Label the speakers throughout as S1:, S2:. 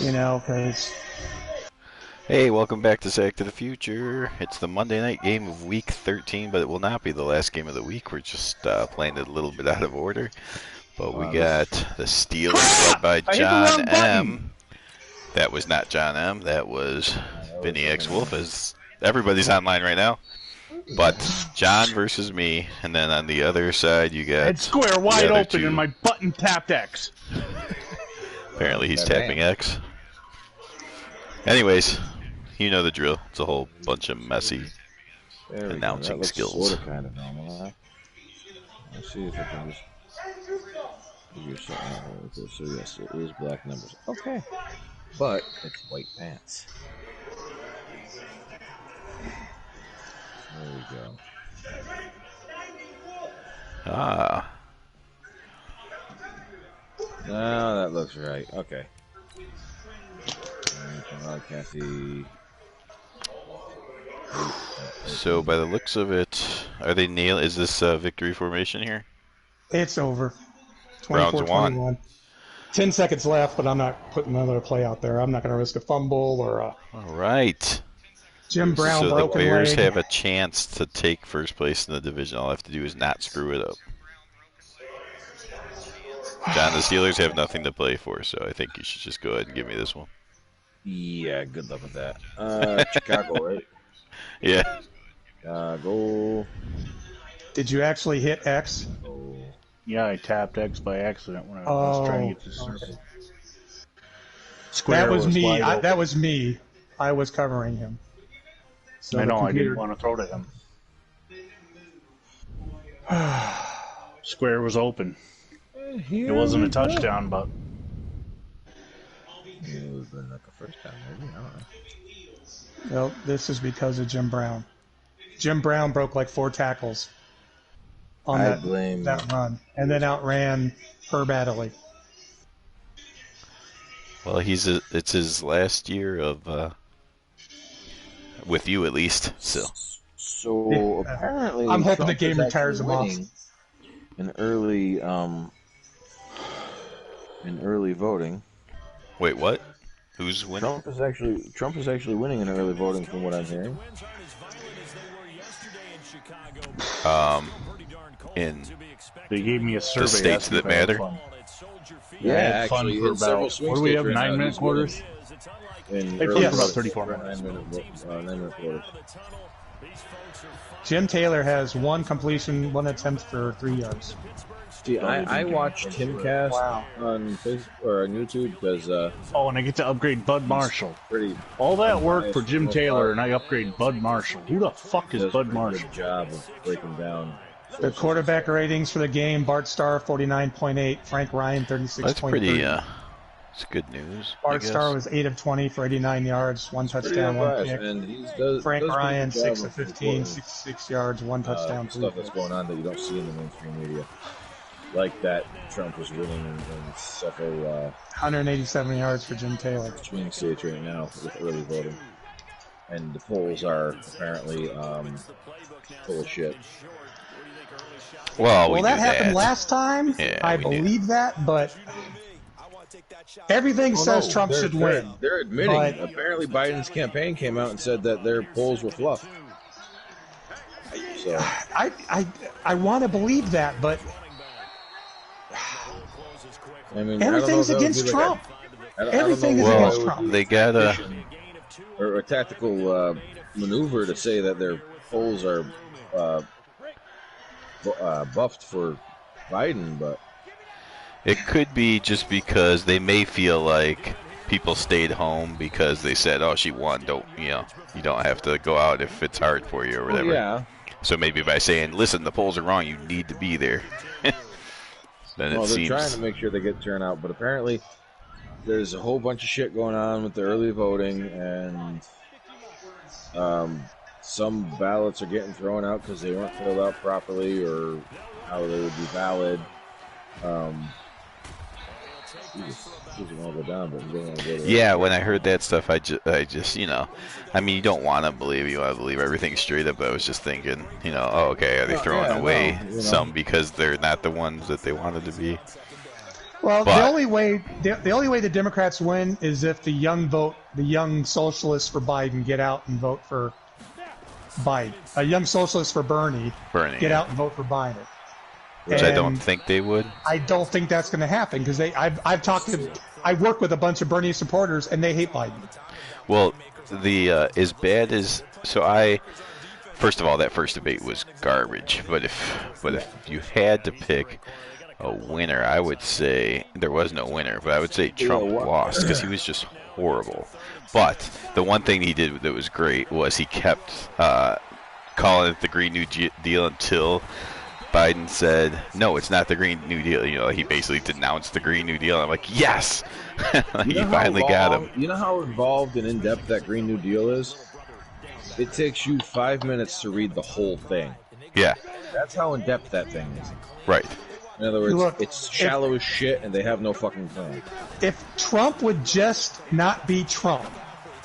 S1: You know, because
S2: Hey, welcome back to Sack to the Future. It's the Monday night game of Week 13, but it will not be the last game of the week. We're just playing it a little bit out of order. But we got the Steelers led by
S1: I hit the
S2: John
S1: wrong button.
S2: M. That was not John M. That was
S3: That was
S2: Vinny X
S3: something
S2: Wolf. As everybody's online right now. But John versus me, and then on the other side you got
S1: Head square
S2: the
S1: wide
S2: other
S1: open
S2: two.
S1: and my button tapped X.
S2: Apparently he's tapping X. Anyways, you know the drill. It's a whole bunch of messy announcing
S3: that
S2: skills.
S3: Sort of kind of normal, huh? Let's see if I can just figure something out with this. So yes, it is black numbers. Okay, but it's white pants. There we go.
S2: Ah.
S3: Now that looks right. Okay. Alright, Kathy.
S2: So by the looks of it, are they nail? Is this victory formation here?
S1: It's over.
S2: Browns won.
S1: 24-21. 10 seconds left, but I'm not putting another play out there. I'm not going to risk a fumble or a
S2: All right.
S1: Jim Brown
S2: So the
S1: broken
S2: Bears
S1: leg.
S2: have a chance to take first place in the division. All I have to do is not screw it up. John, the Steelers have nothing to play for, so I think you should just go ahead and give me this one.
S3: Yeah, good luck with that. Chicago, right?
S2: Yeah.
S3: Chicago.
S1: Did you actually hit X?
S3: Oh.
S4: Yeah, I tapped X by accident when I was trying to get this circle.
S1: Okay.
S4: Square
S1: That was me.
S4: wide open.
S1: That was me. I was covering him. So
S4: I
S1: the
S4: know, I
S1: computer-
S4: didn't want to throw to him. Square was open. It wasn't a touchdown, but
S3: It would have been like a first time, maybe. I don't know.
S1: Well, this is because of Jim Brown. Jim Brown broke like 4 tackles on
S3: I
S1: that
S3: blame
S1: run, and then outran Herb Adderley.
S2: Well, it's his last year of with you at least.
S3: So
S1: Yeah.
S3: apparently,
S1: I'm hoping the
S3: Trump
S1: game
S3: is
S1: retires
S3: actually
S1: him off.
S3: winning in early voting.
S2: Wait, what? Who's winning?
S3: Trump is actually winning in early voting, from what I'm hearing.
S2: In
S4: they gave me a survey.
S2: states
S4: asking
S2: that
S4: if I had
S2: matter?
S4: fun.
S3: Yeah,
S4: I had fun
S3: actually,
S4: for
S3: in several
S4: about,
S3: swing
S4: what do we
S3: states
S4: have,
S3: right now,
S4: 9-minute
S3: he's winning.
S4: quarters?
S3: In
S4: They
S3: early
S4: played for about
S3: voting.
S4: 34 minutes.
S3: 9-minute quarters.
S1: Jim Taylor has 1 completion, 1 attempt for 3 yards.
S3: See, I watched Timcast
S1: Wow.
S3: on Facebook or on YouTube because
S4: Oh, and I get to upgrade Bud Marshall.
S3: pretty
S4: All that work for Jim Taylor, and I upgrade Bud Marshall. Who the fuck is
S3: does a
S4: Bud
S3: pretty
S4: Marshall?
S3: good job of breaking down.
S1: The quarterback ratings for the game: Bart Starr 49.8, Frank Ryan 36.3.
S2: That's pretty. It's good news. I
S1: Bart
S2: guess.
S1: Starr was 8 of 20 for 89 yards, 1
S3: Pretty
S1: touchdown, 1
S3: unbiased,
S1: pick.
S3: and he does
S1: Frank
S3: does a pretty
S1: Ryan
S3: good
S1: 6
S3: job
S1: of 15,
S3: reporting,
S1: 66 yards, 1 touchdown, 3
S3: stuff that's
S1: picks.
S3: going on that you don't see in the mainstream media, like that Trump was winning in several
S1: 187 yards for Jim Taylor.
S3: swing states right now with early voting, and the polls are apparently full of shit.
S2: Well, we
S1: Well, that
S2: knew
S1: happened
S2: that.
S1: last time.
S2: Yeah,
S1: I
S2: we knew.
S1: believe that, but everything says Trump should win.
S3: They're admitting.
S1: But-
S3: Apparently, Biden's campaign came out and said that their polls were fluff. So
S1: I want to believe that, but
S3: I mean,
S1: everything's
S3: I don't know if that would
S1: against
S3: be
S1: Trump.
S3: I don't know
S1: Everything is
S3: why
S1: against
S3: it would
S1: Trump.
S3: be
S2: They gotta.
S3: or a tactical maneuver to say that their polls are buffed for Biden, but
S2: It could be just because they may feel like people stayed home because they said, "Oh, she won. You don't have to go out if it's hard for you or whatever."
S3: yeah.
S2: So maybe by saying, "Listen, the polls are wrong. You need to be there," then
S3: Well,
S2: it
S3: they're
S2: seems.
S3: trying to make sure they get turnout, but apparently there's a whole bunch of shit going on with the early voting, and some ballots are getting thrown out because they weren't filled out properly or how they would be valid. He doesn't want to go down, but he doesn't want to go to
S2: Yeah, when I heard that stuff, I just, I mean, you don't want to believe, you want to believe everything straight up. But I was just thinking, oh, okay, are they
S3: Oh,
S2: throwing
S3: yeah,
S2: away
S3: no,
S2: some because they're not the ones that they wanted to be?
S1: Well,
S2: But-
S1: the only way the Democrats win is if the young socialists for Biden get out and vote for Biden. A young socialist for Bernie get out and vote for Biden.
S2: Which I don't think they would.
S1: I don't think that's going to happen because I work with a bunch of Bernie supporters and they hate Biden.
S2: Well, as bad as first of all, that first debate was garbage. But if you had to pick a winner, I would say there was no winner, but I would say Trump lost because he was just horrible. But the one thing he did that was great was he kept calling it the Green New Deal until Biden said, no, it's not the Green New Deal. You know, he basically denounced the Green New Deal. I'm like, yes! He finally got him.
S3: You know how involved and in-depth that Green New Deal is? It takes you 5 minutes to read the whole thing.
S2: Yeah.
S3: That's how in-depth that thing is.
S2: Right.
S3: In other words,
S1: Look,
S3: it's shallow as shit and they have no fucking plan.
S1: If Trump would just not be Trump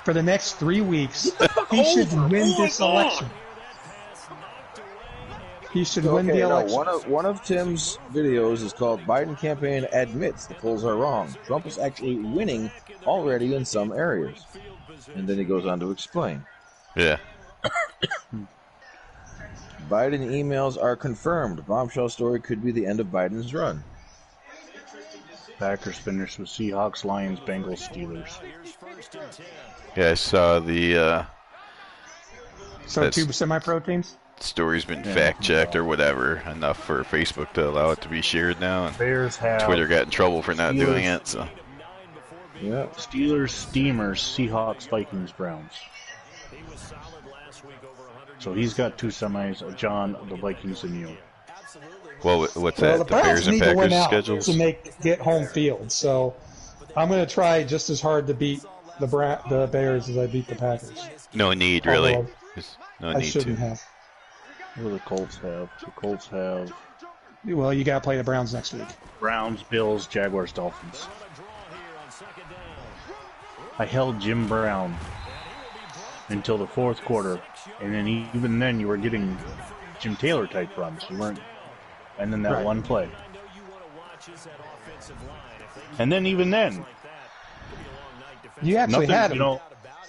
S1: for the next 3 weeks, he should win this election. He should win the election.
S3: One of Tim's videos is called Biden campaign admits the polls are wrong. Trump is actually winning already in some areas. And then he goes on to explain.
S2: Yeah.
S3: Biden emails are confirmed. Bombshell story could be the end of Biden's run.
S4: Packers finished with Seahawks, Lions, Bengals, Steelers.
S2: Yeah, I saw the
S1: So 2 semi-pro teams?
S2: story's been fact-checked or whatever, enough for Facebook to allow it to be shared now. And
S4: Bears have
S2: Twitter got in trouble for not doing it. So
S3: Yeah.
S4: Steelers, Steamers, Seahawks, Vikings, Browns. So he's got 2 semis, John, the Vikings, and you.
S2: well, what's
S1: Well,
S2: that?
S1: the
S2: The Bears
S1: Browns
S2: and
S1: need to win
S2: Packers
S1: out
S2: schedules?
S1: to get home field. So I'm going to try just as hard to beat the Bears as I beat the Packers.
S2: No need, really.
S1: Although
S2: There's no
S1: I
S2: need
S1: shouldn't
S2: to.
S1: have.
S4: What do the Colts have? The Colts have
S1: Well, you got to play the Browns next week.
S4: Browns, Bills, Jaguars, Dolphins. I held Jim Brown until the 4th quarter, and then even then you were getting Jim Taylor type runs. You weren't, and then that
S1: Right.
S4: one play, and then even then,
S1: You actually
S4: nothing.
S1: had
S4: You
S1: him
S4: know,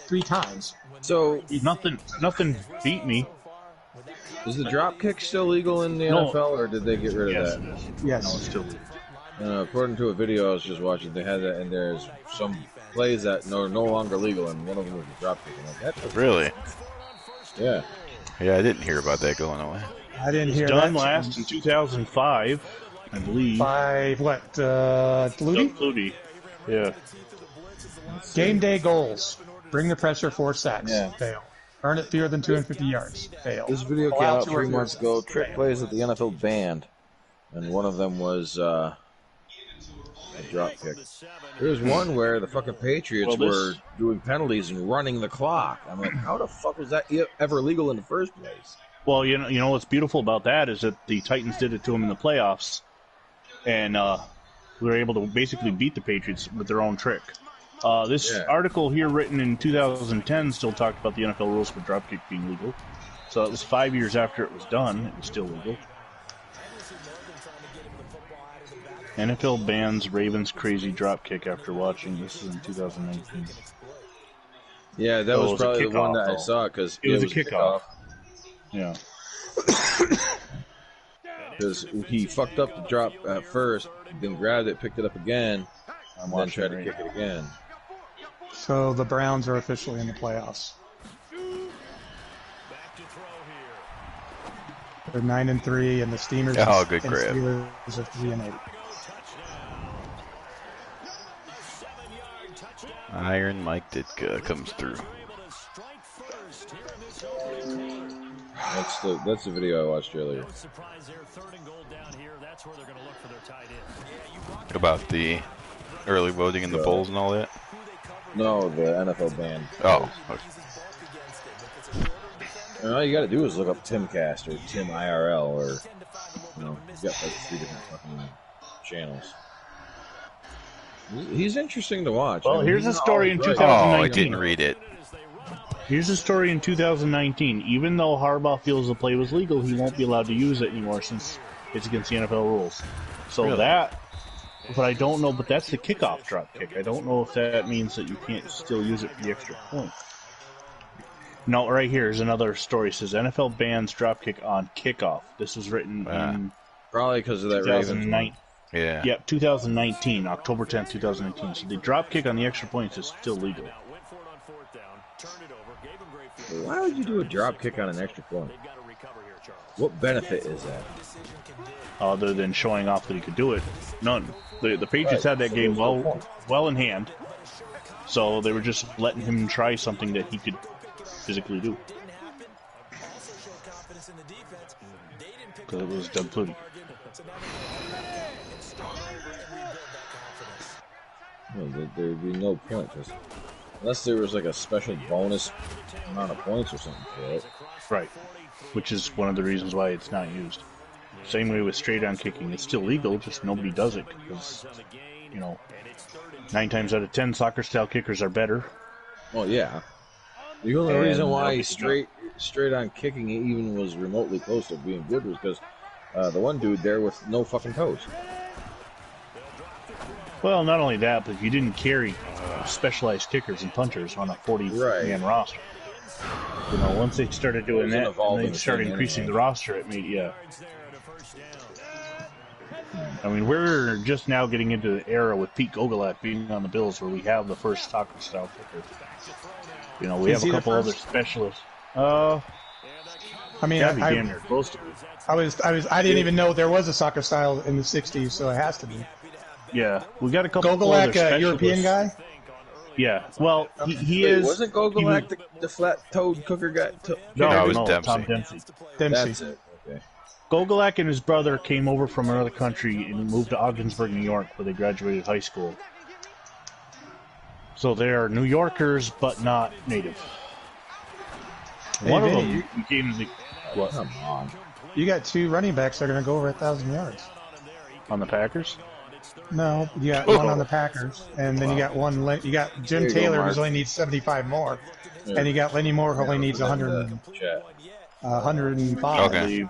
S1: 3 times.
S3: So,
S4: nothing beat me.
S3: is the drop kick still legal in the
S4: No.
S3: NFL, or did they get rid of
S4: Yes,
S3: that?
S4: it is.
S1: Yes.
S4: No, it's still.
S3: According to a video I was just watching, they had that, and there's some plays that are no longer legal, and one of them was a drop kick. I'm like, that's
S2: Really?
S3: yeah.
S2: Yeah, I didn't hear about that going away.
S1: I didn't hear
S4: Done
S1: that.
S4: last in 2005, I believe.
S1: By what? Flutie?
S4: Flutie. Yeah.
S1: Game day goals. Bring the pressure, 4 sacks.
S3: Yeah.
S1: Fail. Earn it fewer than 250 yards. Fail.
S3: This video came
S1: Allow
S3: out
S1: 2 or
S3: 3 months
S1: fewer
S3: ago.
S1: sacks.
S3: Trick
S1: Fail.
S3: plays that the NFL banned, and one of them was a drop kick. There was one where the fucking Patriots were doing penalties and running the clock. I'm like, how the fuck was that ever legal in the first place?
S4: Well, you know what's beautiful about that is that the Titans did it to them in the playoffs, and we were able to basically beat the Patriots with their own trick. This article here, written in 2010, still talked about the NFL rules for dropkick being legal. So it was 5 years after it was done; it was still legal. NFL bans Ravens' crazy dropkick after watching. This is in 2019.
S3: Yeah, that
S4: Oh,
S3: was
S4: it was a
S3: probably the one
S4: kickoff,
S3: that I
S4: though.
S3: saw because
S4: It was a kickoff. Yeah.
S3: Because he fucked up the drop at first, then grabbed it, picked it up again, and then tried to
S4: right
S3: kick it again.
S1: So the Browns are officially in the playoffs. They're 9-3, and the Steamers
S2: Oh, good
S1: and
S2: grab.
S1: Steelers are 3-8.
S2: Iron Mike Ditka comes through.
S3: That's the video I watched earlier.
S2: About the early voting in the polls and all that?
S3: No, the NFL ban.
S2: Oh. Okay.
S3: And all you got to do is look up Timcast or Tim IRL, or you got like 3 different fucking channels. He's interesting to watch.
S4: Well,
S3: I mean,
S4: here's
S3: he's
S4: a story
S3: not
S4: in
S3: always right.
S4: 2019.
S2: Oh, I didn't read it.
S4: Here's a story in 2019. Even though Harbaugh feels the play was legal, he won't be allowed to use it anymore since it's against the NFL rules. So
S2: Really?
S4: that But I don't know. But that's the kickoff drop kick. I don't know if that means that you can't still use it for the extra point. No, right here is another story. It says NFL bans drop kick on kickoff. This was written in
S3: probably because of that
S4: 2009.
S2: Yeah.
S4: Yep, 2019, October 10th, 2019. So the drop kick on the extra points is still legal.
S3: Why would you do a drop kick on an extra point? What benefit is that?
S4: Other than showing off that he could do it, none. The Patriots had that game well in hand, so they were just letting him try something that he could physically do. Because it was Doug Flutie.
S3: Well, there'd be no point, unless there was like a special bonus amount of points or something for it.
S4: Right, which is one of the reasons why it's not used. Same way with straight-on kicking. It's still legal, just nobody does it because, 9 times out of 10 soccer-style kickers are better.
S3: Well, yeah. The only reason why straight-on kicking even was remotely close to being good was because the one dude there with no fucking toes.
S4: Well, not only that, but you didn't carry specialized kickers and punchers on a 40-man roster. Once they started doing that, and they started increasing the roster, it made, I mean, we're just now getting into the era with Pete Gogolak being on the Bills where we have the first soccer-style kicker. We have a couple other specialists.
S1: I mean, I didn't even know there was a soccer style in the 60s, so it has to be.
S4: Yeah, we got a couple
S1: Gogolak,
S4: other specialists.
S1: European guy?
S4: Yeah, well, he is...
S3: Wasn't Gogolak the flat-toed cooker guy?
S2: No, it was Dempsey.
S4: Tom Dempsey.
S3: That's it, okay.
S4: Gogolak and his brother came over from another country and moved to Ogdensburg, New York, where they graduated high school. So they are New Yorkers, but not native. One of them became the... What?
S3: Come on.
S1: You got 2 running backs that are going to go over 1,000 yards.
S4: On the Packers?
S1: No, you got one on the Packers, and then you got one. You got Jim Taylor, who only needs 75 more, and you got Lenny Moore, who only needs 105.
S4: Okay.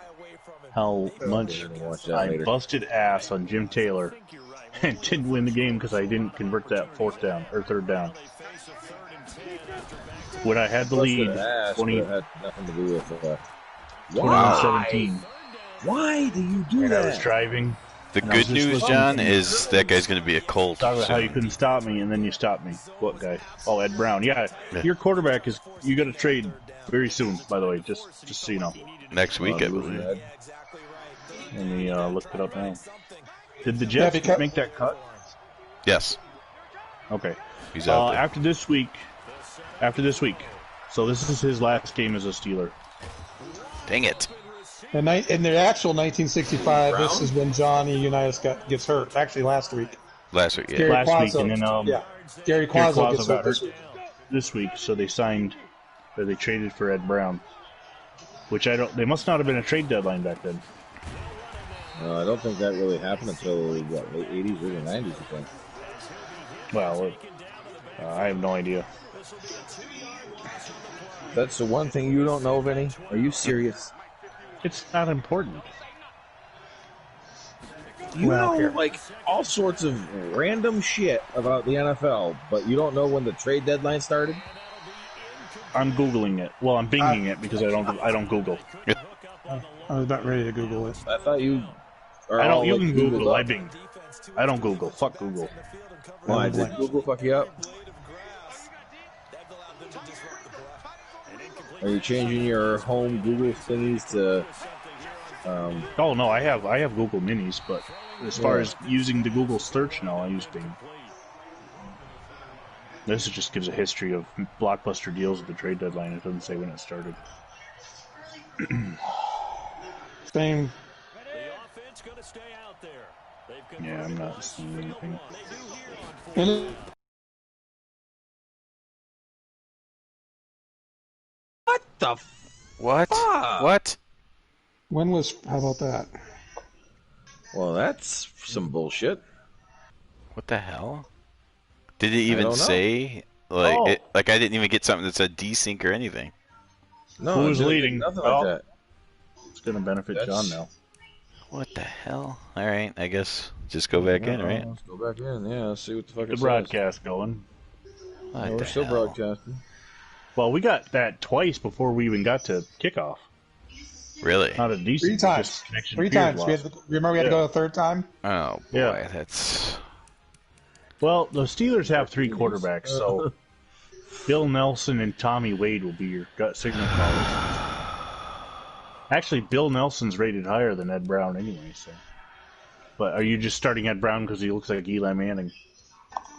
S4: How much I busted ass on Jim Taylor and didn't win the game because I didn't convert that third down. When I had the lead, 20-17.
S3: Why do you do that?
S4: I was driving.
S2: The good news, John, is that guy's going to be a Colt.
S4: Talk about how you couldn't stop me, and then you stopped me. What guy? Oh, Ed Brown. Yeah, your quarterback is. You got to trade very soon. By the way, just so you know.
S2: Next week, I believe.
S4: Let me look it up now. Did the Jets make that cut?
S2: Yes.
S4: Okay.
S2: He's out there.
S4: After this week. So this is his last game as a Steeler.
S2: Dang it.
S1: In the actual 1965, this is when Johnny Unitas gets hurt. Actually, last week.
S2: Yeah.
S1: Gary Quazzo,
S4: and then
S1: Gary Quazzo gets hurt
S4: this week. So they traded for Ed Brown, which they must not have been a trade deadline back then.
S3: I don't think that really happened until late 80s, early 90s, I think.
S4: Well, I have no idea.
S3: That's the one thing you don't know, Vinny? Are you serious?
S4: It's not important.
S3: You know, like, all sorts of random shit about the NFL, but you don't know when the trade deadline started?
S4: I'm Googling it. Well, I'm Binging it because I don't Google.
S1: I was about ready to Google it.
S3: I thought you...
S4: You can Google. I Bing. I don't Google. Fuck Google.
S3: Why? Did Google fuck you up? Are you changing your home Google thingies to...
S4: Oh, no, I have Google Minis, but as far as using the Google search, no, I use Bing. This just gives a history of blockbuster deals at the trade deadline. It doesn't say when it started.
S1: Same.
S4: Yeah, I'm not seeing anything.
S3: What the
S2: What?
S3: fuck?
S2: What?
S1: How about that?
S3: Well, that's some bullshit.
S2: What the hell? Did it even say? Like, I didn't even get something that said desync or anything.
S3: No,
S4: who's leading?
S3: Nothing like that.
S4: It's going to benefit John now.
S2: What the hell? All right, I guess just go back in, right?
S3: Let's go back in. Yeah, let's see what the fuck it says.
S4: The broadcast going.
S3: Yeah, we're still broadcasting.
S4: Well, we got that twice before we even got to kickoff.
S2: Really?
S4: Not a decent.
S1: 3 times. 3 times. Remember we had to go the 3rd time?
S2: Oh boy, that's.
S4: Well, the Steelers have 3 quarterbacks, so Bill Nelson and Tommy Wade will be your gut signal callers. Actually, Bill Nelson's rated higher than Ed Brown anyway. So, but are you just starting Ed Brown because he looks like Eli Manning?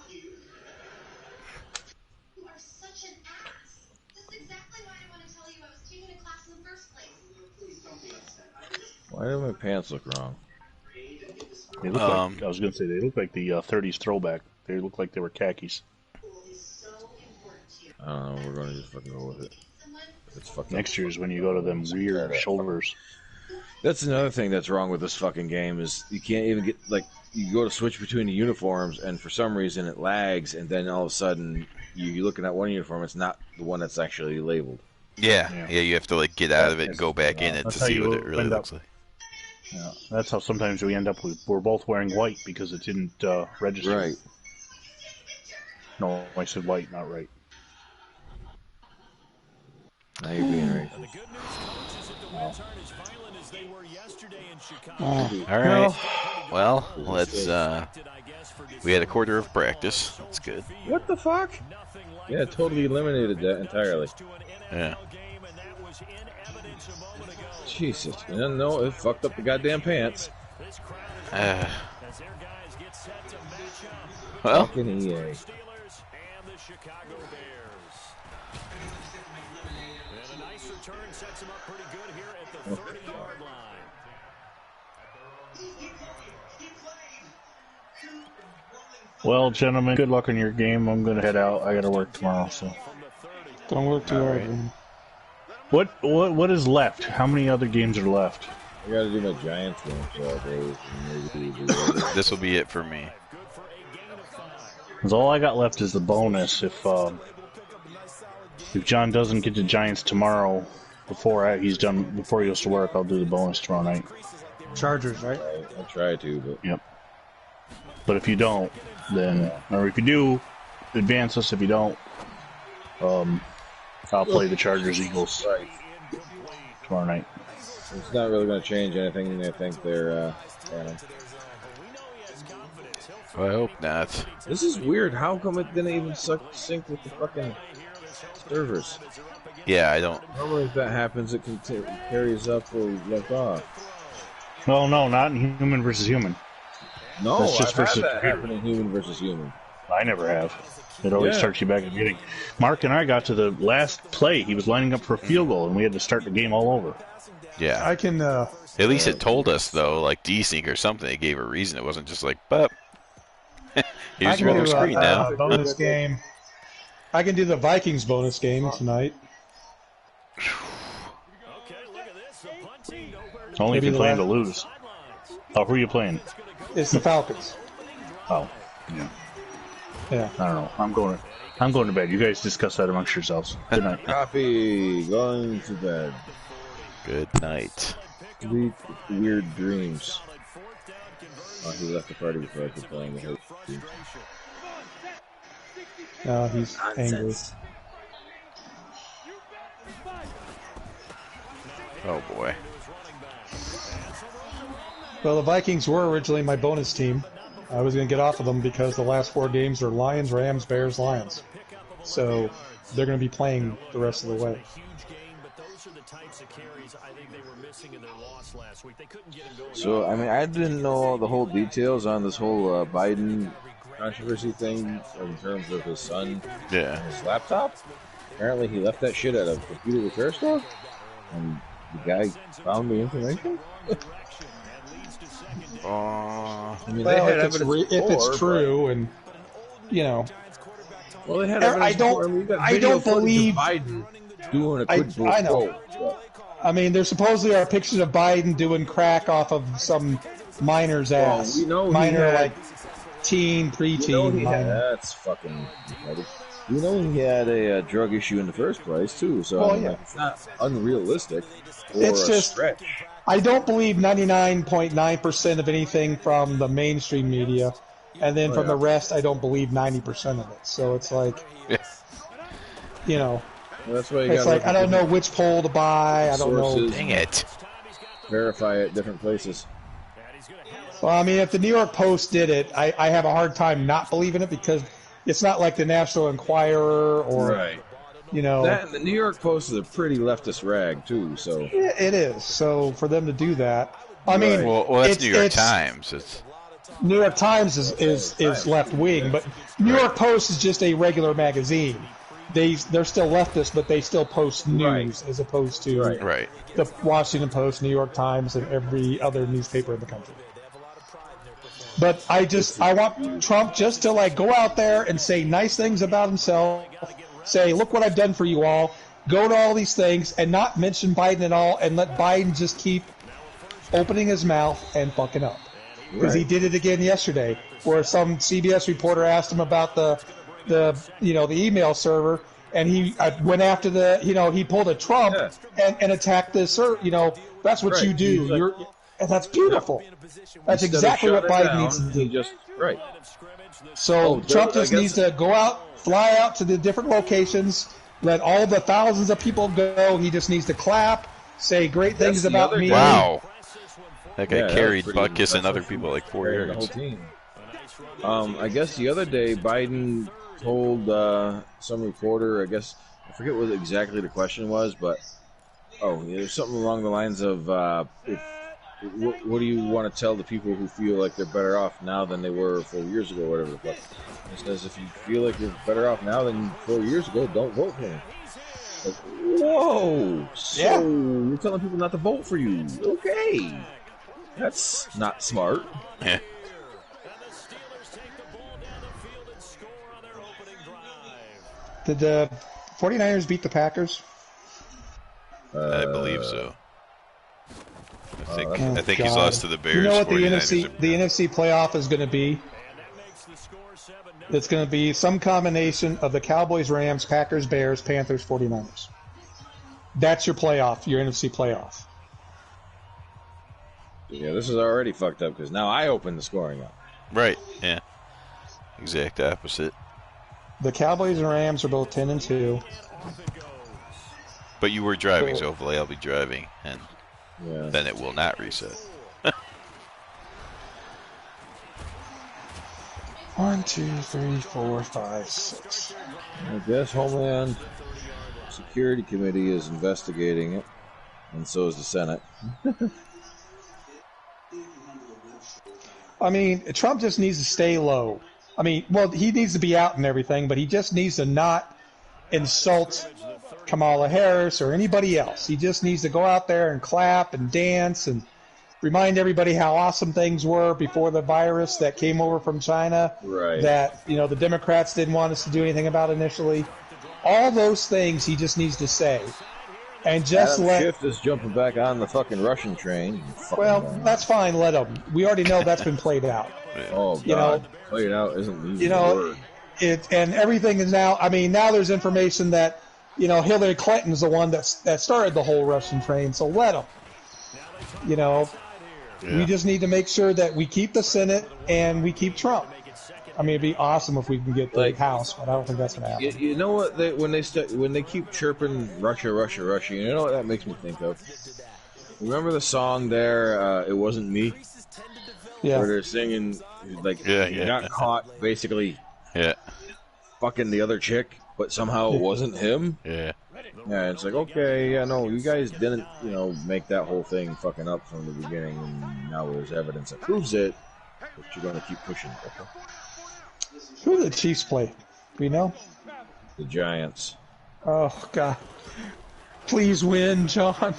S5: You are such an ass. That's exactly why I want to tell you I was taking a class in the first place. Please don't be upset.
S3: Why do my pants look wrong?
S4: They look like, I was going to say, they look like the 30s throwback. They look like they were khakis.
S3: I don't know, we're going to just fucking go with it. It's fucking
S4: Next year is when you go to them weird shoulders.
S3: That's another thing that's wrong with this fucking game is you can't even get, like, you go to switch between the uniforms and for some reason it lags and then all of a sudden you're looking at one uniform, it's not the one that's actually labeled.
S2: Yeah, you have to like get out of it and go back in it to see what it really looks like.
S4: Yeah, that's how sometimes we end up with, we're both wearing white because it didn't register.
S3: Right.
S4: No, I said white, not right.
S3: Now you're being racist.
S2: All right. Well, let's. We had a quarter of practice. That's good.
S3: What the fuck? Yeah, totally eliminated that entirely.
S2: Yeah.
S3: Jesus. No, it fucked up the goddamn pants.
S2: Well.
S3: Fucking EA.
S4: Well, gentlemen, good luck in your game. I'm going to head out. I got to work tomorrow, so.
S1: Don't work too hard, man.
S4: What is left? How many other games are left?
S3: I got to do my Giants game, so
S2: This will be it for me.
S4: Because all I got left is the bonus. If John doesn't get the Giants tomorrow before he goes to work, I'll do the bonus tomorrow night.
S1: Chargers, right?
S3: I'll try to, but
S4: yep. But if you don't, then or if you do, advance us. If you don't, I'll play the Chargers Eagles tomorrow night.
S3: It's not really going to change anything. I think they're.
S2: I hope not.
S3: This is weird. How come it didn't even sync with the fucking servers?
S2: Yeah, I don't.
S3: Normally, if that happens, it carries up or left off.
S4: Well, no, not in human versus human.
S3: No,
S4: that's just
S3: I've had that happen in human versus human.
S4: I never have. It always starts you back at the beginning. Mark and I got to the last play. He was lining up for a field goal, and we had to start the game all over.
S2: Yeah.
S1: I can.
S2: At least it told us, though, like desync or something. It gave a reason. It wasn't just like, but here's your other screen now.
S1: Bonus game. I can do the Vikings bonus game tonight.
S4: Only if you're playing to lose. Oh, who are you playing?
S1: It's the Falcons.
S4: Oh, yeah.
S1: Yeah.
S4: I don't know. I'm going to bed. You guys discuss that amongst yourselves. Good night.
S3: Copy. Going to bed.
S2: Good night.
S3: Sleep weird dreams. Oh, he left the party before I could play in the hoop.
S1: No, he's angry.
S2: Oh boy.
S1: Well, the Vikings were originally my bonus team. I was going to get off of them because the last 4 games are Lions, Rams, Bears, Lions. So they're going to be playing the rest of the way.
S3: So, I mean, I didn't know the whole details on this whole Biden controversy thing in terms of his son and his laptop. Apparently he left that shit at a computer repair store, and the guy found the information.
S2: I
S3: mean,
S1: well, if it's true, and you know,
S3: well, they had evidence
S1: I don't believe
S3: Biden doing a quid pro
S1: I know. I mean, there supposedly are pictures of Biden doing crack off of some minor's ass.
S3: We know
S1: minor, like teen, preteen.
S3: That's fucking retarded. We know he had a drug issue in the first place too, so it's not unrealistic or
S1: it's
S3: a
S1: just
S3: stretch.
S1: I don't believe 99.9% of anything from the mainstream media, and then from the rest, I don't believe 90% of it. So it's like, you know,
S3: well, that's why you
S1: it's like I don't know which poll to buy. I don't know.
S2: Dang it.
S3: Verify it at different places.
S1: Well, I mean, if the New York Post did it, I have a hard time not believing it because it's not like the National Enquirer or, you know.
S3: The New York Post is a pretty leftist rag, too, so.
S1: Yeah, it is. So for them to do that, I mean.
S2: Well, that's New York Times. It's
S1: New York Times is left wing, but New York Post is just a regular magazine. They're still leftist, but they still post news as opposed to the Washington Post, New York Times, and every other newspaper in the country. But I want Trump just to like go out there and say nice things about himself, say, look what I've done for you all, go to all these things, and not mention Biden at all, and let Biden just keep opening his mouth and fucking up. Because he did it again yesterday, where some CBS reporter asked him about the email server, and he went after he pulled a Trump and attacked the server. That's what you do. And that's beautiful. That's exactly what Biden needs to do. So Trump just needs to go out, fly out to the different locations, let all the thousands of people go. He just needs to clap, say great things about me.
S2: Wow. That guy carried butt kissing other people like 4 years.
S3: The whole team. I guess the other day Biden told some reporter, I forget what exactly the question was, but it was something along the lines of what do you want to tell the people who feel like they're better off now than they were 4 years ago, or whatever the fuck. He says, if you feel like you're better off now than 4 years ago, don't vote for him. Like, whoa! So you're telling people not to vote for you? Okay, that's not smart.
S2: Yeah.
S1: Did the 49ers beat the Packers?
S2: I believe so. I think he's lost to the Bears.
S1: You know what the NFC playoff is going to be? It's going to be some combination of the Cowboys, Rams, Packers, Bears, Panthers, 49ers. That's your playoff, your NFC playoff.
S3: Yeah, this is already fucked up because now I open the scoring up.
S2: Right, yeah. Exact opposite.
S1: The Cowboys and Rams are both 10-2.
S2: But you were driving, so hopefully I'll be driving, and then it will not reset.
S1: 1, 2, 3, 4, 5, 6.
S3: I guess Homeland Security Committee is investigating it, and so is the Senate.
S1: I mean, Trump just needs to stay low. I mean, well, he needs to be out and everything, but he just needs to not insult Kamala Harris or anybody else. He just needs to go out there and clap and dance and remind everybody how awesome things were before the virus that came over from China.
S3: Right.
S1: That, the Democrats didn't want us to do anything about initially. All those things he just needs to say. And just
S3: Adam Schiff is jumping back on the fucking Russian train.
S1: Well, that's fine. Let him. We already know that's been played out.
S3: Oh, God. Played out isn't the word.
S1: And everything is now. I mean, now there's information that Hillary Clinton's the one that started the whole Russian train. So let him. We just need to make sure that we keep the Senate and we keep Trump. I mean, it'd be awesome if we can get the House, but I don't think that's going to happen.
S3: You know what? When they keep chirping Russia, Russia, Russia, you know what that makes me think of? Remember the song there, It Wasn't Me?
S1: Yeah.
S3: Where they're singing, he got caught basically fucking the other chick, but somehow it wasn't him?
S2: Yeah.
S3: Yeah, it's like, okay, you guys didn't, make that whole thing fucking up from the beginning, and now there's evidence that proves it, but you're going to keep pushing it, okay?
S1: Who do the Chiefs play? Do we know?
S3: The Giants.
S1: Oh, God. Please win, John.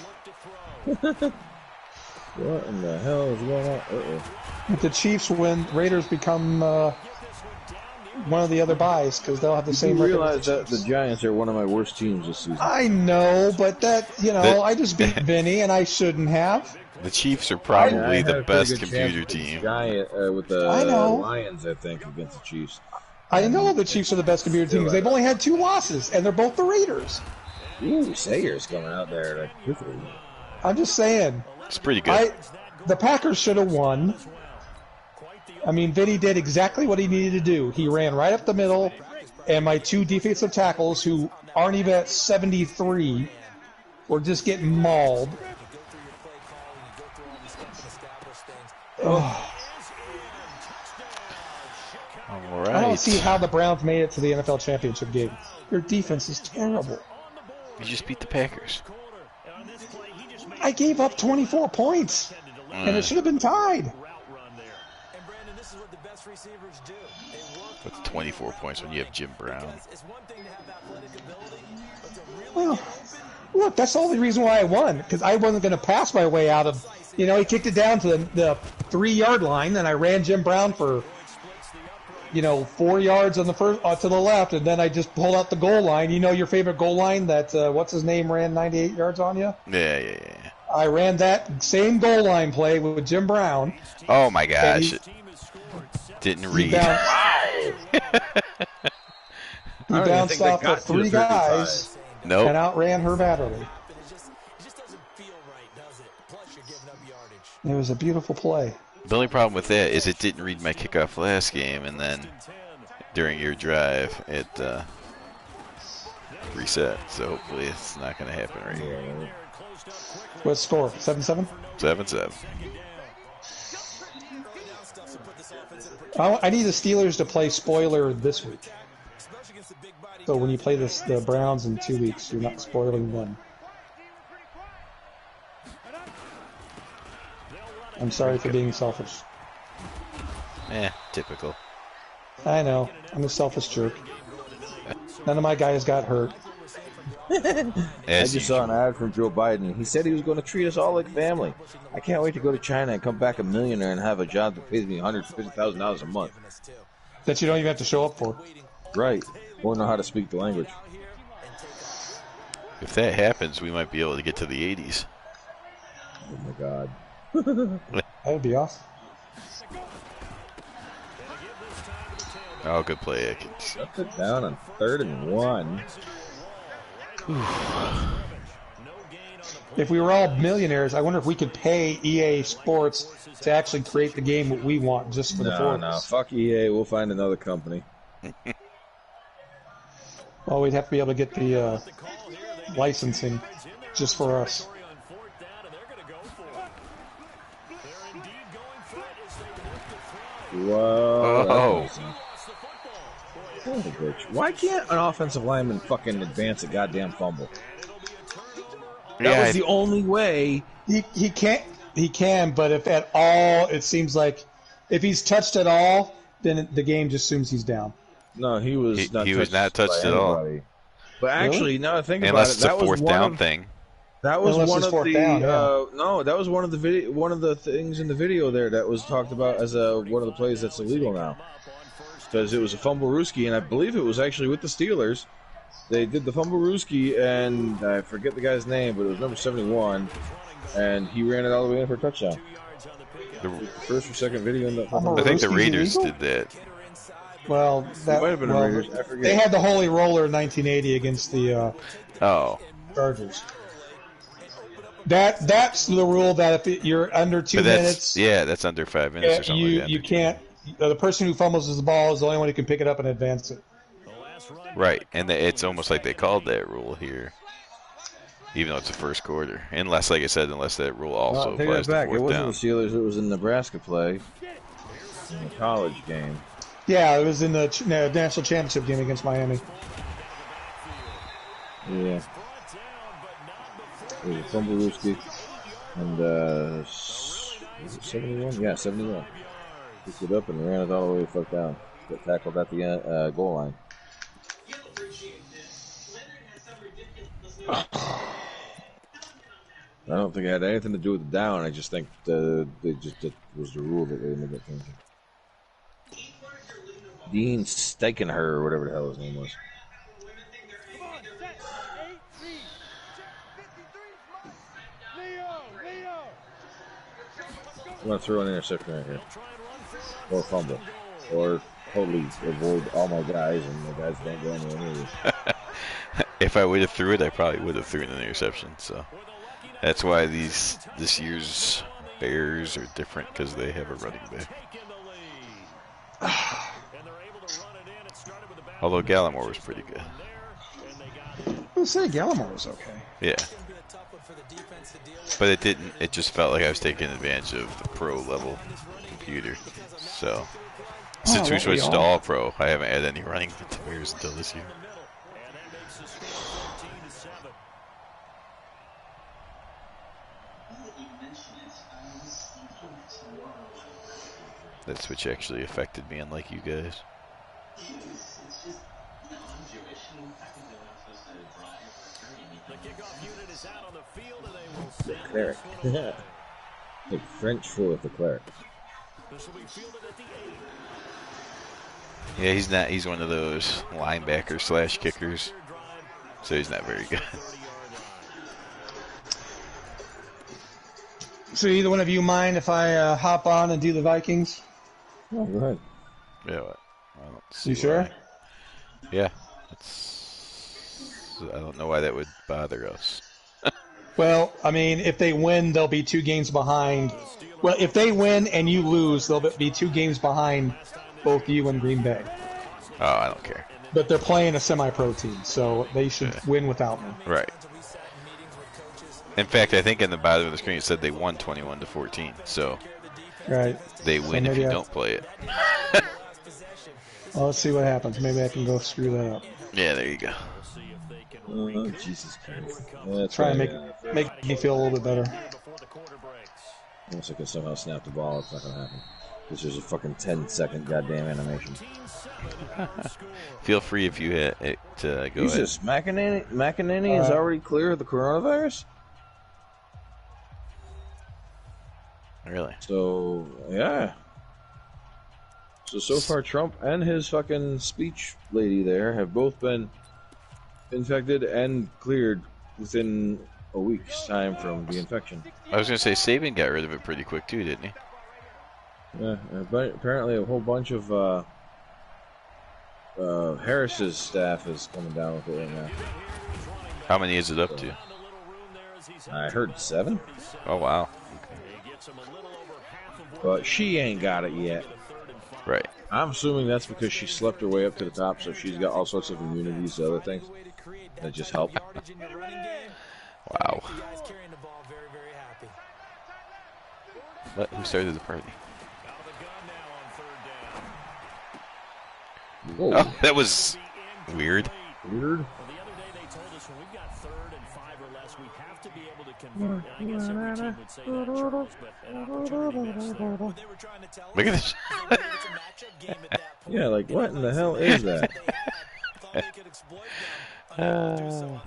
S3: What in the hell is going on? Uh-oh.
S1: If the Chiefs win, Raiders become one of the other buys because they'll have the same record.
S3: You realize that the Giants are one of my worst teams this season.
S1: I know, but I just beat Vinny, and I shouldn't have.
S2: The Chiefs are probably the best computer team.
S3: With the Lions, I think, against the Chiefs.
S1: I know the Chiefs are the best computer team because they've only had 2 losses, and they're both the Raiders.
S3: Ooh, Sayers coming out there like quickly.
S1: I'm just saying.
S2: It's pretty good.
S1: The Packers should have won. I mean, Vinny did exactly what he needed to do. He ran right up the middle, and my 2 defensive tackles, who aren't even at 73, were just getting mauled. Oh.
S2: All right.
S1: I don't see how the Browns made it to the NFL Championship game. Your defense is terrible.
S2: You just beat the Packers.
S1: I gave up 24 points, and it should have been tied.
S2: What's 24 points when you have Jim Brown?
S1: Well, look, that's the only reason why I won, because I wasn't going to pass my way out of, he kicked it down to the 3-yard line, and I ran Jim Brown for, 4 yards on the first to the left, and then I just pulled out the goal line. Your favorite goal line that, what's his name, ran 98 yards on you?
S2: Yeah.
S1: I ran that same goal line play with Jim Brown.
S2: Oh, my gosh. Didn't read.
S1: He bounced off the 3 guys and outran her battery. It was a beautiful play.
S2: The only problem with that is it didn't read my kickoff last game, and then during your drive, it reset. So hopefully it's not going to happen right here.
S1: What score? 7-7?
S2: 7-7.
S1: I need the Steelers to play spoiler this week. So when you play the Browns in 2 weeks, you're not spoiling them. I'm sorry for being selfish.
S2: Typical.
S1: I know. I'm a selfish jerk. None of my guys got hurt.
S3: I just saw an ad from Joe Biden. He said he was going to treat us all like family. I can't wait to go to China and come back a millionaire and have a job that pays me $150,000 a month.
S1: That you don't even have to show up for.
S3: Right. Won't know how to speak the language.
S2: If that happens, we might be able to get to the 80s.
S3: Oh my God.
S1: That would be awesome.
S2: Oh, good play.
S3: Shut it down on 3rd and 1.
S1: If we were all millionaires, I wonder if we could pay EA Sports to actually create the game that we want just for the four of us.
S3: No, fuck EA. We'll find another company.
S1: Well, we'd have to be able to get the licensing just for us.
S3: Whoa. Why can't an offensive lineman fucking advance a goddamn fumble? That was the only way.
S1: He can't. He can, but if at all, it seems like if he's touched at all, then the game just assumes he's down.
S3: No, he was not.
S2: He was not touched at all.
S3: But actually, now I think
S2: unless
S3: about it,
S2: it's a fourth down thing.
S3: That was one of the no. That was one of the things in the video there that was talked about as one of the plays that's illegal now, because it was a fumble-rooski, and I believe it was actually with the Steelers. They did the fumble-rooski, and I forget the guy's name, but it was number 71, and he ran it all the way in for a touchdown. The first or second video in the
S2: I think the Raiders did that.
S1: Well, that
S3: might have been the Raiders. I forget.
S1: They had the Holy Roller in 1980 against the Chargers. That's the rule that if you're under 2 minutes,
S2: that's under 5 minutes or something.
S1: You can't. The person who fumbles the ball is the only one who can pick it up and advance it.
S2: Right, and it's almost like they called that rule here, even though it's the first quarter. Unless, like I said, that rule also applies to fourth down.
S3: It wasn't the Steelers; it was in Nebraska play, in the college game.
S1: Yeah, it was in the national championship game against Miami.
S3: Yeah. It was a fumble-rooski, and 71? Yeah, 71. Picked it up and ran it all the way the fuck down. Got tackled at the goal line. I don't think it had anything to do with the down. I just think it was the rule that they ended up changing. Dean Steikenher, or whatever the hell his name was. I'm going to throw an interception right here. Or fumble. Or totally avoid all my guys, and my guys don't go anywhere near you.
S2: If I would have threw it, I probably would have thrown an interception. So That's why this year's Bears are different, because they have a running back. Although Gallimore was pretty good.
S1: I would say Gallimore was okay.
S2: Yeah. But it didn't. It just felt like I was taking advantage of the pro level computer. So since we switched to all pro, I haven't had any running with the Bears until this year. That switch actually affected me, unlike you guys.
S3: The cleric. The French for the cleric.
S2: Yeah, he's not. He's one of those linebacker / kickers, so he's not very good.
S1: So either one of you mind if I hop on and do the Vikings?
S3: Oh, go ahead.
S2: Yeah, I don't see
S1: you sure?
S2: Yeah, I don't know why that would bother us.
S1: Well, I mean, if they win, they'll be 2 games behind. Well, if they win and you lose, they'll be 2 games behind both you and Green Bay.
S2: Oh, I don't care.
S1: But they're playing a semi-pro team, so they should win without me.
S2: Right. In fact, I think in the bottom of the screen it said they won 21-14. So
S1: right.
S2: They win if you don't play it.
S1: Well, let's see what happens. Maybe I can go screw that up.
S2: Yeah, there you go.
S3: Oh, Jesus Christ.
S1: Try and make me feel a little bit better.
S3: Unless I can somehow snap the ball, it's not going to happen. This is a fucking 10-second goddamn animation.
S2: Feel free if you hit it to go
S3: Jesus, ahead. McEnany is already clear of the coronavirus?
S2: Really?
S3: So, yeah. So far, Trump and his fucking speech lady there have both been infected and cleared within a week's time from the infection.
S2: I was going to say, Saban got rid of it pretty quick too, didn't he?
S3: Yeah, but apparently a whole bunch of Harris's staff is coming down with it right now.
S2: How many is it up to?
S3: I heard 7.
S2: Oh, wow.
S3: But she ain't got it yet.
S2: Right.
S3: I'm assuming that's because she slept her way up to the top, so she's got all sorts of immunities to other things that just help.
S2: Wow. Who started the party?
S3: Whoa.
S2: Oh, that was weird.
S3: Weird?
S2: Look at this.
S3: Yeah, like what in the hell is that?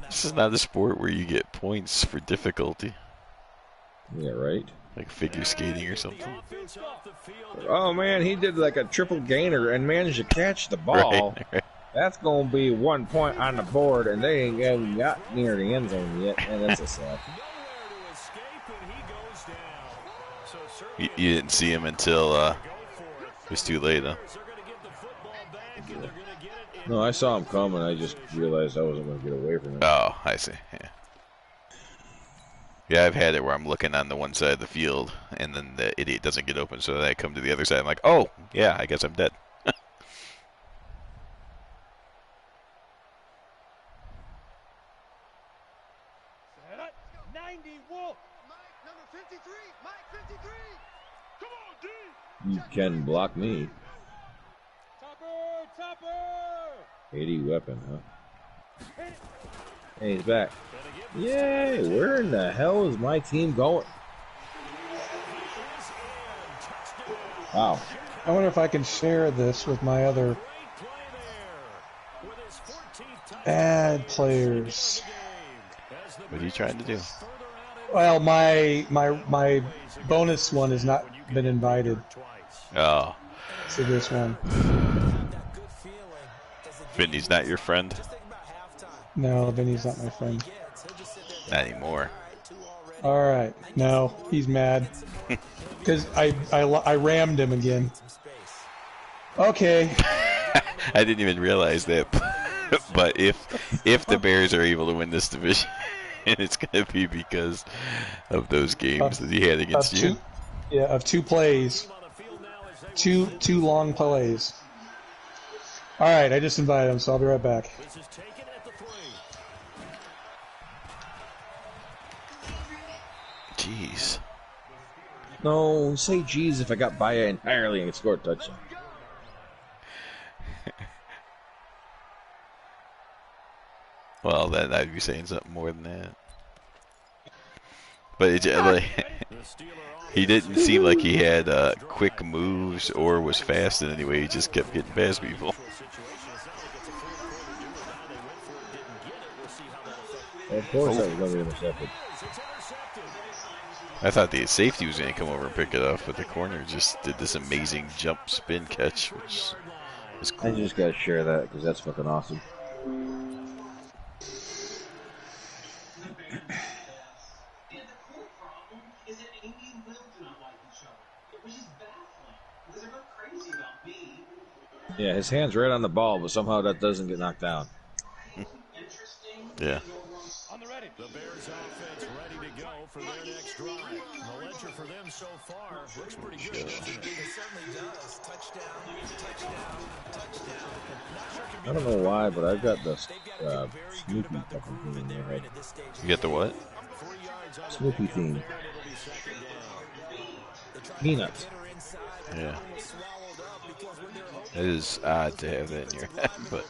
S2: This is not a sport where you get points for difficulty.
S3: Yeah, right.
S2: Like figure skating or something.
S3: Oh man, he did like a triple gainer and managed to catch the ball.
S2: Right.
S3: That's gonna be 1 point on the board, and they ain't even got near the end zone yet. And that's a sack.
S2: You didn't see him until it was too late, huh?
S3: No, I saw him come, and I just realized I wasn't going to get away from him.
S2: Oh, I see. Yeah. Yeah, I've had it where I'm looking on the one side of the field, and then the idiot doesn't get open, so then I come to the other side. I'm like, oh, yeah, I guess I'm dead.
S3: You can block me. 80 weapon, huh? Hey, he's back. Yay! Where in the hell is my team going? Wow.
S1: I wonder if I can share this with my other bad players.
S2: What are you trying to do?
S1: Well, my bonus one has not been invited.
S2: Oh.
S1: To this one.
S2: Vinny's not your friend?
S1: No, Vinny's not my friend.
S2: Not anymore.
S1: Alright. No, he's mad. Because I rammed him again. Okay.
S2: I didn't even realize that. But if the Bears are able to win this division, And it's going to be because of those games that he had against you.
S1: Yeah, of 2 plays. Two long plays. All right, I just invited him, so I'll be right back.
S2: Jeez.
S3: No, say jeez if I got by it entirely and scored a touchdown.
S2: Well, then I'd be saying something more than that. But like, he didn't seem like he had quick moves or was fast in any way. He just kept getting past people.
S3: Of course, that was going to be intercepted.
S2: I thought the safety was going to come over and pick it up, but the corner just did this amazing jump spin catch, which is cool.
S3: I just got to share that because that's fucking awesome. Yeah, his hand's right on the ball, but somehow that doesn't get knocked down.
S2: Yeah.
S6: The Bears offense ready to go for their next drive. The ledger for them so far looks pretty good. It certainly does. Touchdown.
S3: I don't know why, but I've got the Snoopy fucking theme in there.
S2: You get the what?
S3: Snoopy theme. Peanuts.
S2: Yeah. It is odd to have that in your head, but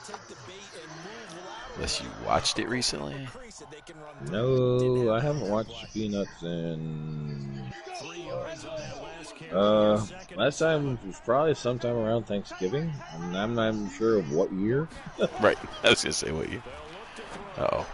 S2: unless you watched it recently.
S3: No, I haven't watched Peanuts in. Last time was probably sometime around Thanksgiving. I'm not even sure of what year.
S2: Right, I was gonna say what year. Uh-oh.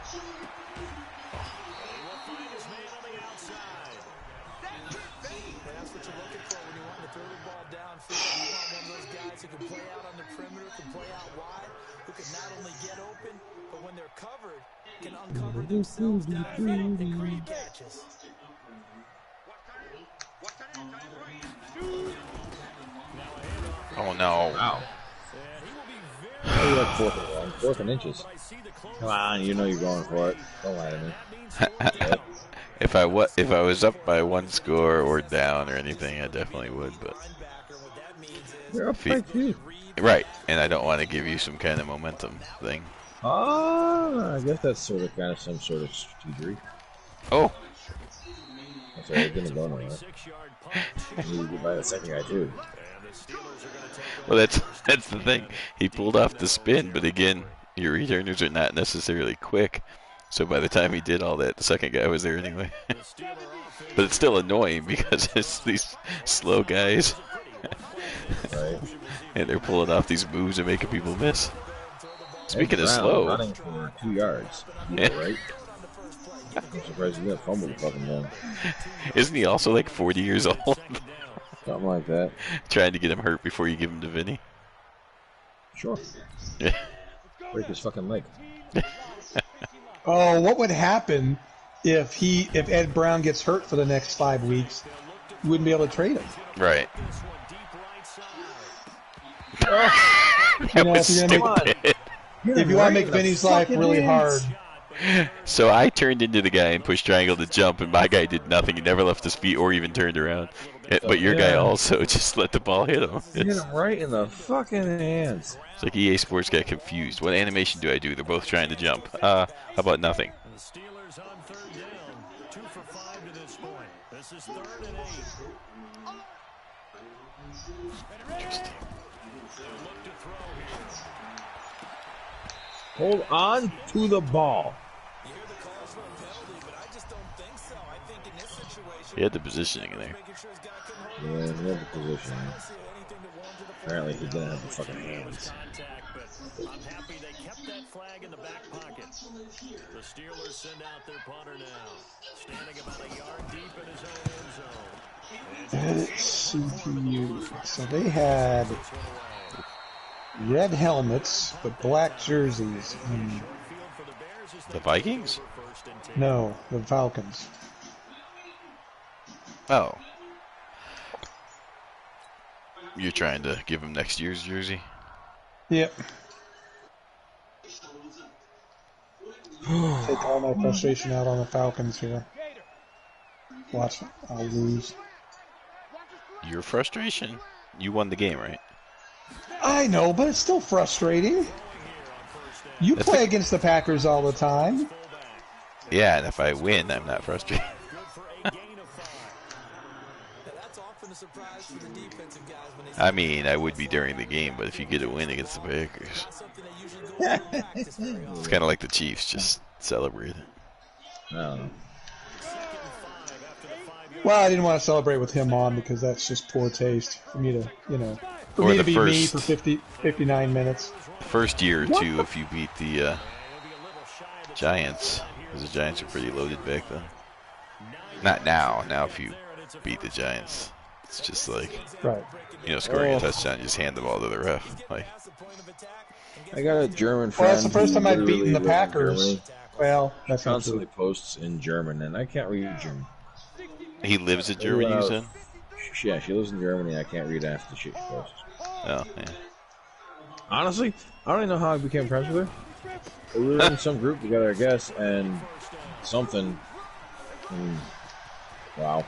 S6: Themselves downfield and create catches.
S2: Oh no!
S3: Wow. You're like 4th and inches. Come on, you know you're going for it. Don't lie to me.
S2: If I was up by 1 score or down or anything, I definitely would. But
S3: you're up by 2.
S2: Right, and I don't want to give you some kind of momentum thing.
S3: I guess that's sort of kind of some sort of strategery.
S2: Oh.
S3: That's all going to go nowhere. You need to get by the second guy too.
S2: Well, that's the thing. He pulled off the spin, but again, your returners are not necessarily quick. So by the time he did all that, the second guy was there anyway. But it's still annoying because it's these slow guys.
S3: Right.
S2: And they're pulling off these moves and making people miss. Speaking of
S3: Brown
S2: slow,
S3: running for 2 yards.
S2: Yeah.
S3: Right? I'm surprised he didn't fumble the fucking ball.
S2: Isn't he also like 40 years old?
S3: Something like that.
S2: Trying to get him hurt before you give him to Vinny.
S3: Sure.
S2: Yeah.
S3: Break his fucking leg.
S1: Oh, what would happen if Ed Brown gets hurt for the next 5 weeks? You wouldn't be able to trade him.
S2: Right.
S1: You know, if you want to make Vinny's life really hard.
S2: So I turned into the guy and pushed triangle to jump, and my guy did nothing. He never left his feet or even turned around. But your guy also just let the ball hit him.
S3: Hit him right in the fucking hands.
S2: It's like EA Sports got confused. What animation do I do? They're both trying to jump. How about nothing?
S6: The Steelers on 3rd down. 2 for 5 to this point. This is 3rd and 8.
S2: Interesting.
S3: Hold on to the ball.
S2: He had the positioning there.
S3: Yeah, he had the positioning. Apparently he didn't have the fucking hands.
S6: I'm happy they kept that flag in the back pocket. The Steelers send out their punter now. Standing about a yard deep in his own end zone.
S1: Edit CPU. So they had red helmets, but black jerseys.
S2: The Vikings?
S1: No, the Falcons.
S2: Oh. You're trying to give him next year's jersey?
S1: Yep. Take all my frustration out on the Falcons here. Watch, I'll lose.
S2: Your frustration? You won the game, right?
S1: I know, but it's still frustrating. You play against the Packers all the time.
S2: Yeah, and if I win, I'm not frustrated. I mean, I would be during the game, but if you get a win against the Packers, it's kind of like the Chiefs, just celebrate it.
S3: No.
S1: Well, I didn't want to celebrate with him on because that's just poor taste for me to, for me to be me for 59 minutes.
S2: The first year or two, if you beat the Giants, because the Giants are pretty loaded back then. Not now. Now, if you beat the Giants, it's just like,
S1: right.
S2: Scoring a touchdown, you just hand the ball to the ref. Like,
S3: I got a German friend.
S1: Well, that's the first time I've beaten the Packers. Well, that's
S3: constantly posts in German, and I can't read German.
S2: He lives in Germany, you said?
S3: Yeah, she lives in Germany. I can't read half the shit she posts.
S2: Oh, yeah.
S3: Honestly, I don't even know how I became friends with her. We were in some group together, I guess, and something. Wow.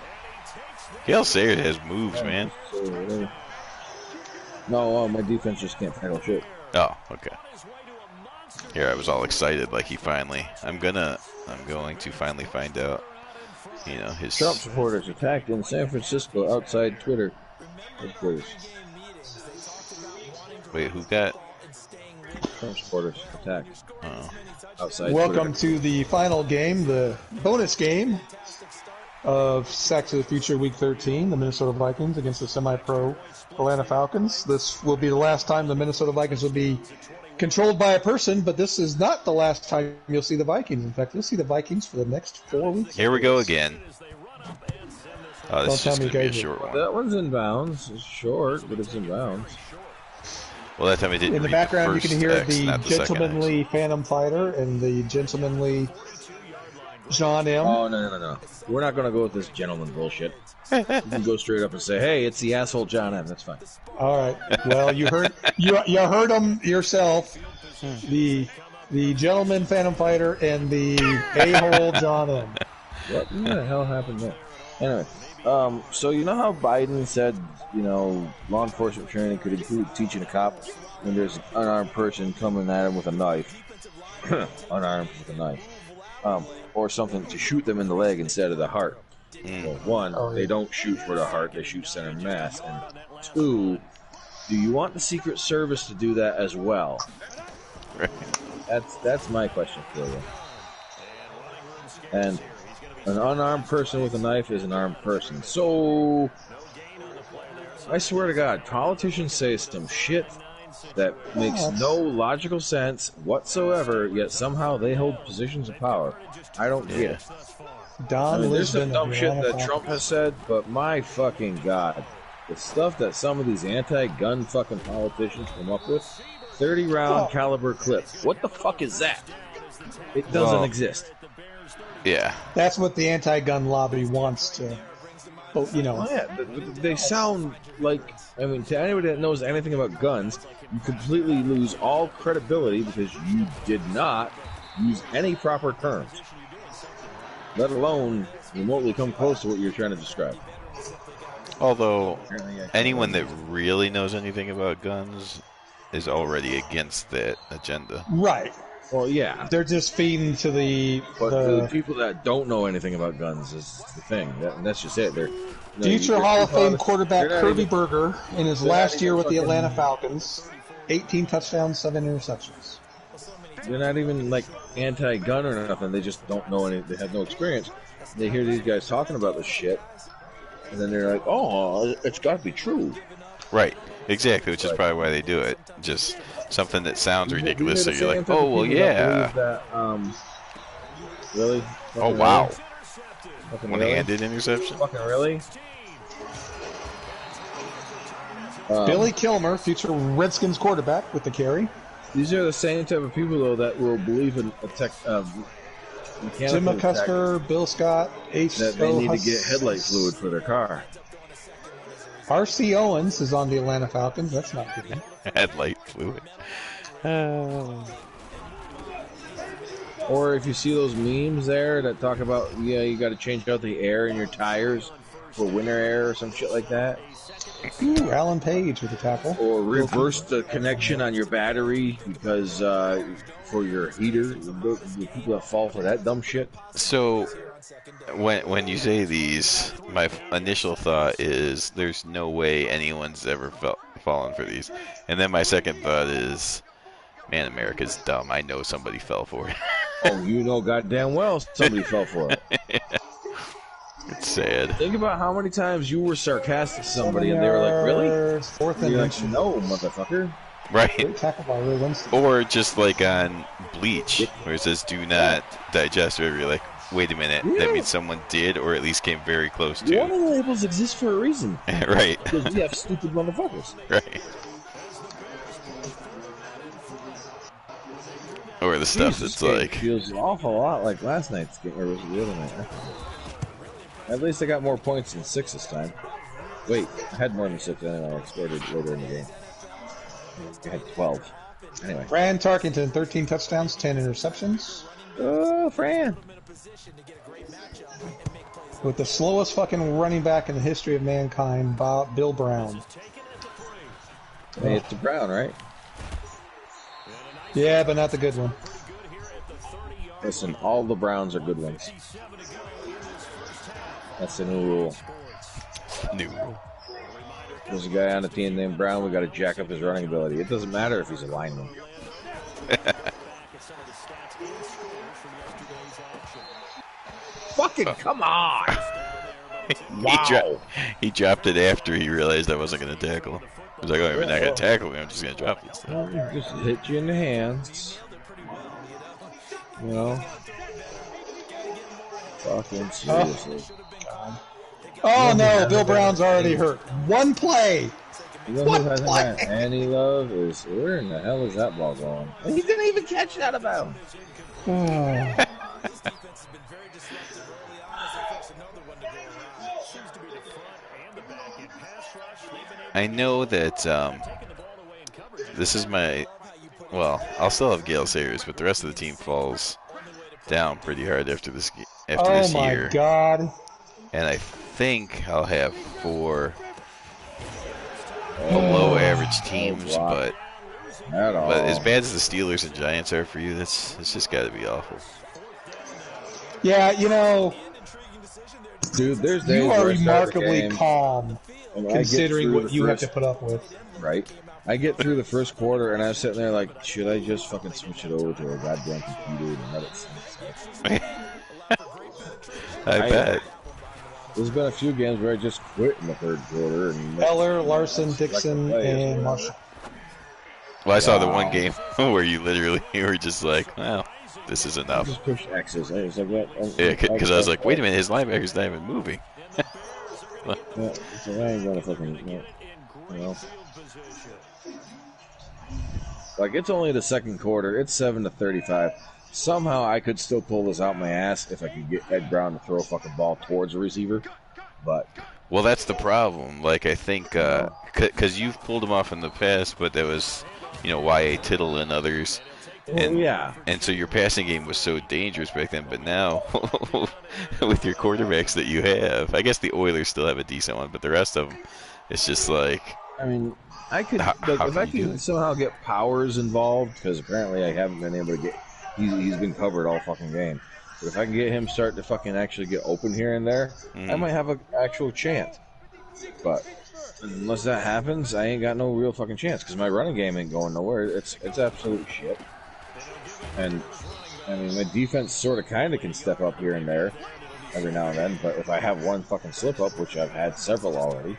S2: Gail Sayers has moves, man.
S3: No, my defense just can't handle shit.
S2: Oh, okay. Here, I was all excited, like I'm going to finally find out, his...
S3: Trump supporters attacked in San Francisco outside Twitter headquarters.
S2: Wait, who got...
S3: Trump supporters attacked outside
S1: Welcome
S3: Twitter.
S1: to the final game, the bonus game of Sack to the Future Week 13, the Minnesota Vikings against the semi-pro Atlanta Falcons. This will be the last time the Minnesota Vikings will be controlled by a person, but this is not the last time you'll see the Vikings. In fact, you'll see the Vikings for the next 4 weeks.
S2: Here we go again. Oh, this is just going to be a short one.
S3: That one's in bounds. It's short, but it's in bounds.
S2: Well, that time I didn't.
S1: In the background, you can hear the gentlemanly Phantom Fighter and the gentlemanly John M.
S3: Oh, no. We're not going to go with this gentleman bullshit. You can go straight up and say, hey, it's the asshole John M. That's fine.
S1: All right. Well, you heard him yourself. The gentleman Phantom Fighter and the a-hole John M.
S3: What in the hell happened there? Anyway, so you know how Biden said, law enforcement training could include teaching a cop when there's an unarmed person coming at him with a knife, unarmed with a knife, or something to shoot them in the leg instead of the heart. Well, one, they don't shoot for the heart; they shoot center mass. And two, do you want the Secret Service to do that as well?
S2: Right.
S3: That's my question for you. And an unarmed person with a knife is an armed person. So, I swear to God, politicians say some shit that makes no logical sense whatsoever, yet somehow they hold positions of power. I don't get it. There's some dumb shit that Trump has said, but my fucking God, the stuff that some of these anti-gun fucking politicians come up with, 30-round caliber clip. What the fuck is that? It doesn't exist.
S2: Yeah.
S1: That's what the anti-gun lobby wants to,
S3: they sound like, to anybody that knows anything about guns, you completely lose all credibility because you did not use any proper terms, let alone remotely come close to what you're trying to describe.
S2: Although, anyone that really knows anything about guns is already against that agenda.
S1: Right.
S3: Well, yeah.
S1: They're just feeding to the
S3: people that don't know anything about guns is the thing. That's just it.
S1: Future Hall of Fame quarterback Kirby Berger in his last year with the Atlanta Falcons, 18 touchdowns, 7 interceptions.
S3: They're not even like anti-gun or nothing. They just don't know any. They have no experience. They hear these guys talking about this shit, and then they're like, "Oh, it's got to be true."
S2: Right. Exactly, which is probably why they do it. Just something that sounds ridiculous, so you're like, oh, well, yeah.
S3: That, really?
S2: Oh, wow.
S3: One-handed
S2: interception?
S3: Fucking really?
S1: Billy Kilmer, future Redskins quarterback with the carry.
S3: These are the same type of people, though, that will believe in a tech...
S1: Jim McCusker, Bill Scott,
S3: that they need to get headlight fluid for their car.
S1: R.C. Owens is on the Atlanta Falcons. That's not good.
S2: Headlight fluid.
S3: Or if you see those memes there that talk about, you got to change out the air in your tires for winter air or some shit like that.
S1: Ooh, Alan Page with the tackle.
S3: Or reverse the connection on your battery because for your heater, the people that fall for that dumb shit.
S2: So when you say these, my initial thought is there's no way anyone's ever fallen for these, and then my second thought is, man, America's dumb. I know somebody fell for it.
S3: Oh, you know goddamn well somebody fell for it.
S2: It's sad.
S3: Think about how many times you were sarcastic to somebody and they were like, really?
S1: Fourth and
S3: like, no, motherfucker.
S2: Right. Or just like on Bleach, where it says do not digest, where you're like, wait a minute, that means someone did or at least came very close to.
S3: Warning labels exist for a reason.
S2: Right.
S3: Because we have stupid motherfuckers.
S2: Right. Or the stuff that's like...
S3: feels an awful lot like last night's game, or was it the other night? At least I got more points than 6 this time. Wait, I had more than 6, and I scored it later in the game. I had 12. Anyway.
S1: Fran Tarkington, 13 touchdowns, 10 interceptions.
S3: Oh, Fran.
S1: With the slowest fucking running back in the history of mankind, Bill Brown.
S3: Hey, it's a Brown, right?
S1: Yeah, but not the good one.
S3: Listen, all the Browns are good ones. That's the new rule. There's a guy on the team named Brown. We got to jack up his running ability. It doesn't matter if he's a lineman. Fucking come on!
S2: Wow. He dropped it after he realized I wasn't going to tackle him. He was like, oh, we're not going to tackle him. I'm just going to drop it.
S3: Well, just hit you in the hands. You know? Fucking seriously.
S1: Oh no, Bill Brown's already hurt. One play!
S3: One play! Annie Love is... Where in the hell is that ball going? He didn't even catch that about him.
S2: I know that this is my... Well, I'll still have Gale Sayers, but the rest of the team falls down pretty hard after this year.
S1: Oh my God.
S2: And I think I'll have 4 below average teams, but as bad as the Steelers and Giants are for you, it's just got to be awful.
S1: Yeah, you know,
S3: dude, there's
S1: you are remarkably calm considering what you have to put up with.
S3: Right. I get through the first quarter and I'm sitting there like, should I just fucking switch it over to a goddamn computer and let it sink?
S2: I bet.
S3: There's been a few games where I just quit in the third quarter. And
S1: Eller, Larson, Dixon, and Marshall.
S2: Well, I saw the one game where you were just like, well, this is enough.
S3: Just push X's. I was like,
S2: yeah, because I was like, wait a minute, his linebacker's not even moving.
S3: So I ain't gonna fucking, you know. Like, it's only the second quarter. It's 7-35. Somehow I could still pull this out my ass if I could get Ed Brown to throw a fucking ball towards a receiver. But
S2: well, that's the problem. Like, I think because you've pulled him off in the past, but that was, Y.A. Tittle and others. And,
S3: yeah.
S2: And so your passing game was so dangerous back then. But now, with your quarterbacks that you have, I guess the Oilers still have a decent one, but the rest of them, it's just like...
S3: I mean, I could... if I could somehow get Powers involved, because apparently I haven't been able to get... He's been covered all fucking game. But if I can get him start to fucking actually get open here and there, I might have an actual chance. But unless that happens, I ain't got no real fucking chance, because my running game ain't going nowhere. It's absolute shit. And, I mean, my defense sort of kind of can step up here and there every now and then, but if I have one fucking slip-up, which I've had several already,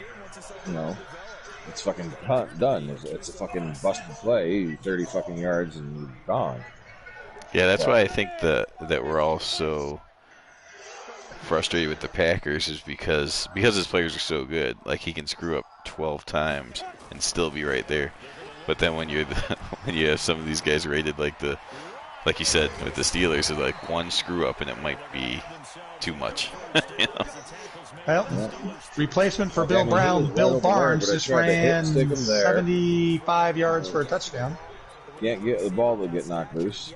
S3: it's fucking done. It's a fucking busted play, 30 fucking yards and gone.
S2: Yeah, that's why I think that we're all so frustrated with the Packers is because his players are so good. Like, he can screw up 12 times and still be right there. But then when you have some of these guys rated like you said with the Steelers, it's like one screw up and it might be too much.
S1: Well, replacement for Bill Brown, Bill Barnes just ran 75 yards for a touchdown.
S3: Can't get the ball to get knocked loose.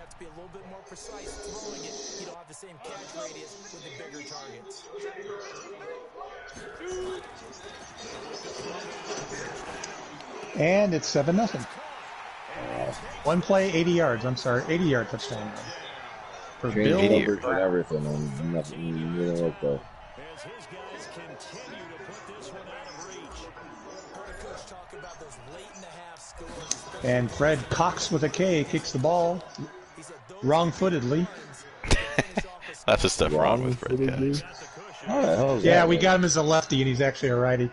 S1: And it's 7-0. One play, 80 yards. I'm sorry, 80-yard touchdown. For Bill
S3: and everything, and nothing really worked though.
S6: As his guys continue to put this one out of reach.
S1: And Fred Cox with a K kicks the ball wrong-footedly.
S2: Lots of stuff wrong with Fred Cox.
S1: Yeah, we got him as a lefty, and he's actually a righty.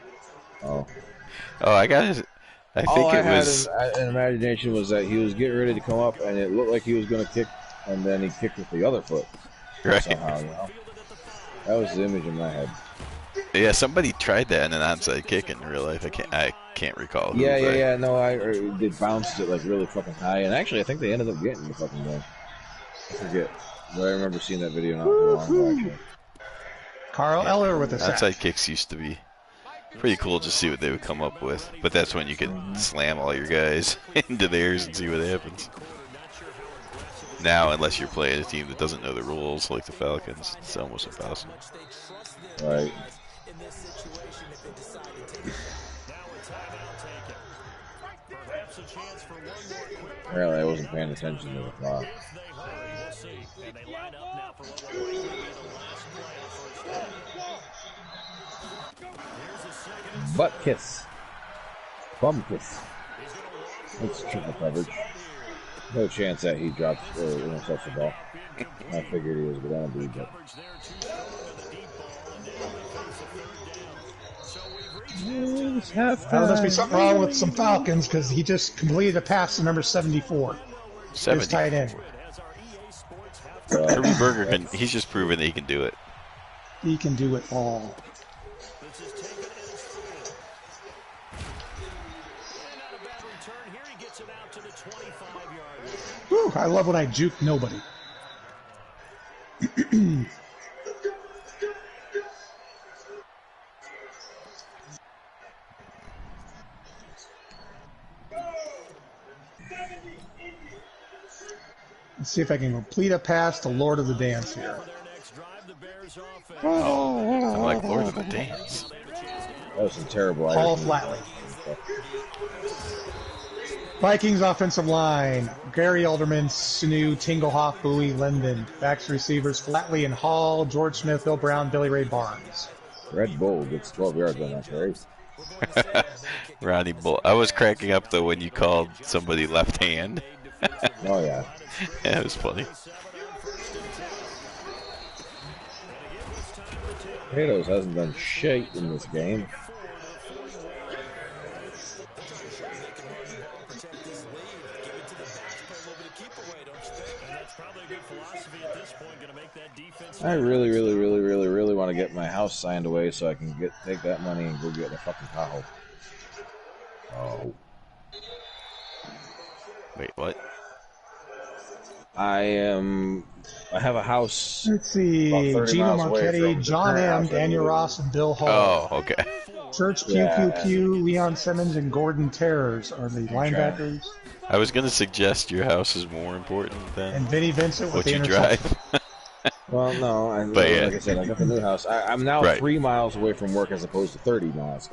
S3: Oh,
S2: I got his. I think it was.
S3: An imagination was that he was getting ready to come up, and it looked like he was going to kick, and then he kicked with the other foot.
S2: Right.
S3: Somehow, you know? That was the image in my head.
S2: Yeah, somebody tried that in an onside kick in real life. I can't recall.
S3: Yeah. No, they bounced it like really fucking high, and actually, I think they ended up getting the fucking goal. I forget, but I remember seeing that video not too long ago. Actually.
S1: Carl Eller with a sack.
S2: Onside kicks used to be pretty cool to see what they would come up with, but that's when you could slam all your guys into theirs and see what happens. Now, unless you're playing a team that doesn't know the rules, like the Falcons, it's almost impossible.
S3: Right. Really, I wasn't paying attention to the clock. Butt kiss. Bum kiss. That's triple coverage. No chance that he drops or intercepts the ball. I figured he was going to be, but.
S1: There must be something wrong with some Falcons because he just completed a pass to number 74. His tight end.
S2: Kirby Berger he's just proven that he can do it.
S1: He can do it all. Whew, I love when I juke nobody. Let's see if I can complete a pass to Lord of the Dance here.
S2: I like Lord of the Dance.
S3: That was some terrible.
S1: Paul Flatley. Vikings offensive line: Gary Elderman, Sanu, Tingelhoff, Bowie, Linden. Backs receivers: Flatley and Hall, George Smith, Bill Brown, Billy Ray Barnes.
S3: Red Bull gets 12 yards on that carry.
S2: Ronnie Bull. I was cracking up though when you called somebody left hand.
S3: Oh yeah.
S2: Yeah, it was funny.
S3: Potatoes hasn't done shit in this game. I really want to get my house signed away so I can take that money and go get a fucking Tahoe. Oh.
S2: Wait, what?
S3: I have a house.
S1: Let's see. Gino Marchetti, John M., Daniel Ross, and Bill Hall.
S2: Oh, okay.
S1: Church, Pew, Leon Simmons, and Gordon Terrors are the linebackers.
S2: I was going to suggest your house is more important than
S1: and Vinny Vincent with
S2: what
S1: the
S2: you
S1: interception.
S2: drive.
S3: Well, no, like I said, I got the new house. I'm now 3 miles away from work as opposed to 30 miles.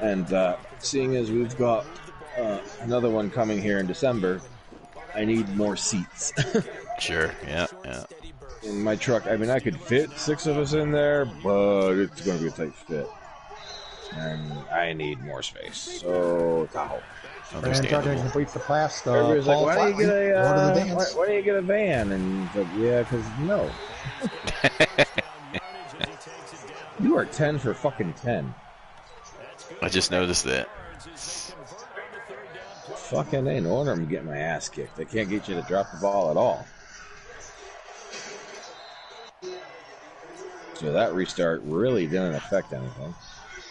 S3: And seeing as we've got another one coming here in December, I need more seats.
S2: Sure, yeah.
S3: In my truck, I mean, I could fit 6 of us in there, but it's going to be a tight fit. And I need more space. So, Tahoe.
S1: Brandon Tucker completes the pass.
S3: Everybody's like, why don't you get a van? And like, yeah, because no. You are 10 for fucking 10.
S2: I just noticed that.
S3: Fucking A, no wonder I'm getting my ass kicked. They can't get you to drop the ball at all. So that restart really didn't affect anything.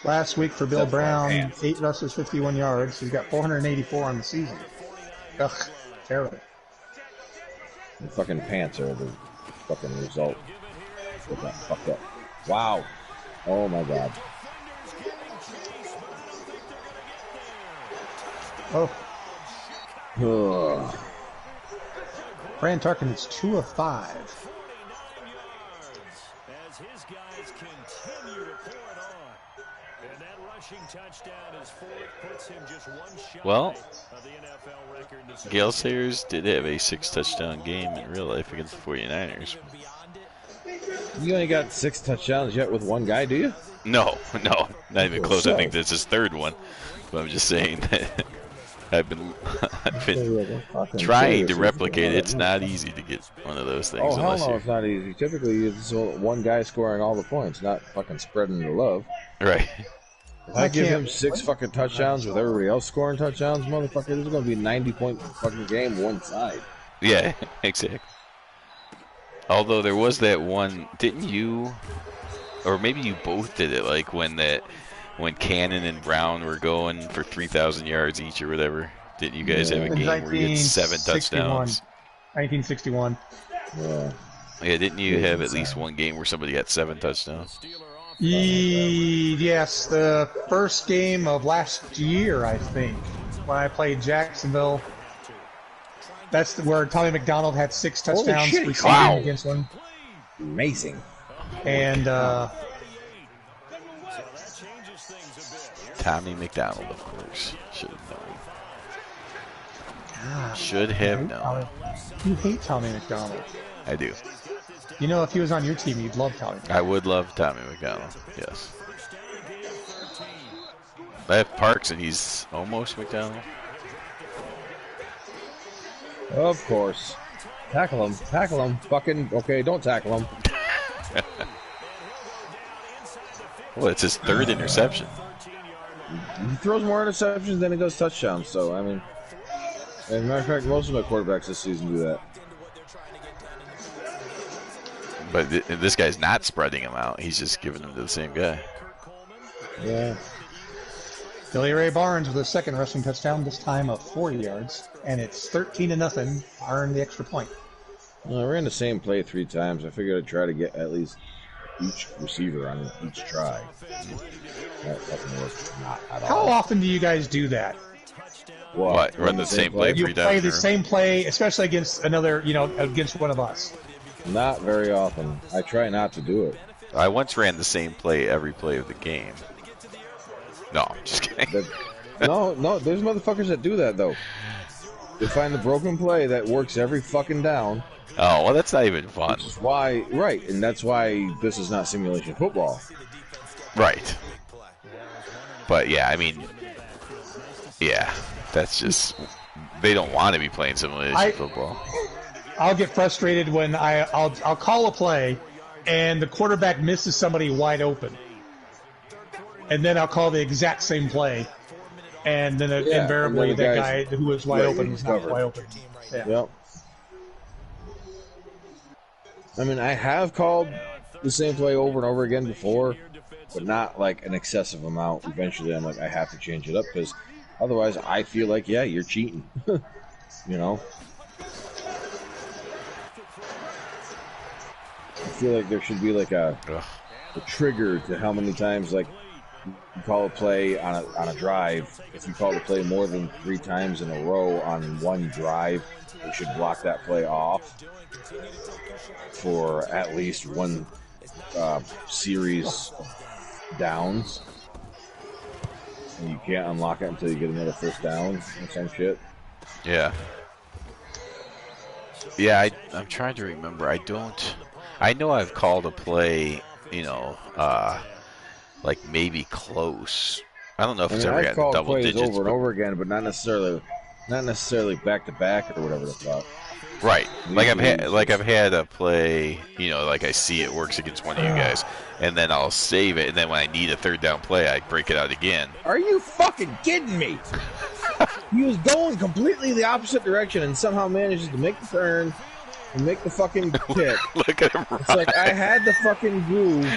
S1: Last week for Bill Brown, 8 rushes, 51 yards. He's got 484 on the season. Ugh, terrible.
S3: The fucking pants are the fucking result. Get that fucked up. Wow. Oh my god.
S1: Oh.
S3: Ugh.
S1: Brandon Tarkin is 2 of 5.
S6: As his guys continue to pour it on. And that rushing
S2: Well, Gale Sayers did have a 6-touchdown game in real life against the 49ers.
S3: You only got 6 touchdowns yet with one guy, do you?
S2: No, not even close. I think that's his 3rd one. But I'm just saying that I've been trying to replicate it. It's not easy to get one of those things.
S3: Oh, hell no, it's not easy. Typically, it's one guy scoring all the points, not fucking spreading the love.
S2: Right.
S3: If I give him 6 fucking touchdowns with everybody else scoring touchdowns, motherfucker, this is going to be a 90-point fucking game one side.
S2: Yeah, exactly. Although there was that one, didn't you, or maybe you both did it, like when Cannon and Brown were going for 3,000 yards each or whatever. Didn't you guys have a game where you had 7 touchdowns?
S1: 1961.
S3: Yeah.
S2: Yeah, didn't you have at least one game where somebody got 7 touchdowns?
S1: Yes, the first game of last year, I think, when I played Jacksonville. That's where Tommy McDonald had 6 touchdowns receiving against one.
S3: Amazing.
S1: And
S2: Tommy McDonald, of course, should have known. Should have known.
S1: You hate Tommy McDonald.
S2: I do.
S1: You know, if he was on your team, you'd love Tommy McDonald.
S2: I would love Tommy McDonald, yes. I have Parks, and he's almost McDonald.
S3: Of course. Tackle him. Fucking, okay, don't tackle him.
S2: Well, it's his 3rd interception.
S3: He throws more interceptions than he does touchdowns, so, I mean... As a matter of fact, most of my quarterbacks this season do that.
S2: But this guy's not spreading them out. He's just giving them to the same guy.
S3: Yeah.
S1: Billy Ray Barnes with a 2nd rushing touchdown, this time of 40 yards, and it's 13-0. Earn the extra point.
S3: Well, I ran the same play 3 times. I figured I'd try to get at least each receiver on each try. That fucking worked not at all.
S1: How often do you guys do that?
S2: What? Run the same play 3 times?
S1: You play the same play, especially against another, against one of us.
S3: Not very often. I try not to do it.
S2: I once ran the same play every play of the game. No, I'm just kidding.
S3: No, there's motherfuckers that do that, though. They find the broken play that works every fucking down.
S2: Oh, well, that's not even fun.
S3: Which is why, right, and that's why this is not simulation football.
S2: Right. But, yeah, I mean, yeah, that's just, they don't want to be playing simulation football.
S1: I'll get frustrated when I'll call a play and the quarterback misses somebody wide open. And then I'll call the exact same play. And then invariably and then that guy who was wide open was not wide open. Yeah.
S3: Yep. I mean, I have called the same play over and over again before, but not like an excessive amount. Eventually, I'm like, I have to change it up because otherwise I feel like, yeah, you're cheating. You know? I feel like there should be like a trigger to how many times like you call a play on a drive. If you call the play more than 3 times in a row on one drive, you should block that play off for at least one series of downs. And you can't unlock it until you get another first down or some shit.
S2: Yeah. Yeah, I'm trying to remember. I know I've called a play, like maybe close. I don't know if it's ever gotten double digits.
S3: Over and over again, but not necessarily back to back or whatever the fuck.
S2: Right. I've had a play, like I see it works against one of you guys, and then I'll save it, and then when I need a 3rd down play, I break it out again.
S3: Are you fucking kidding me? He was going completely the opposite direction and somehow manages to make the turn and make the fucking kick.
S2: Look at him run.
S3: It's like I had the fucking groove,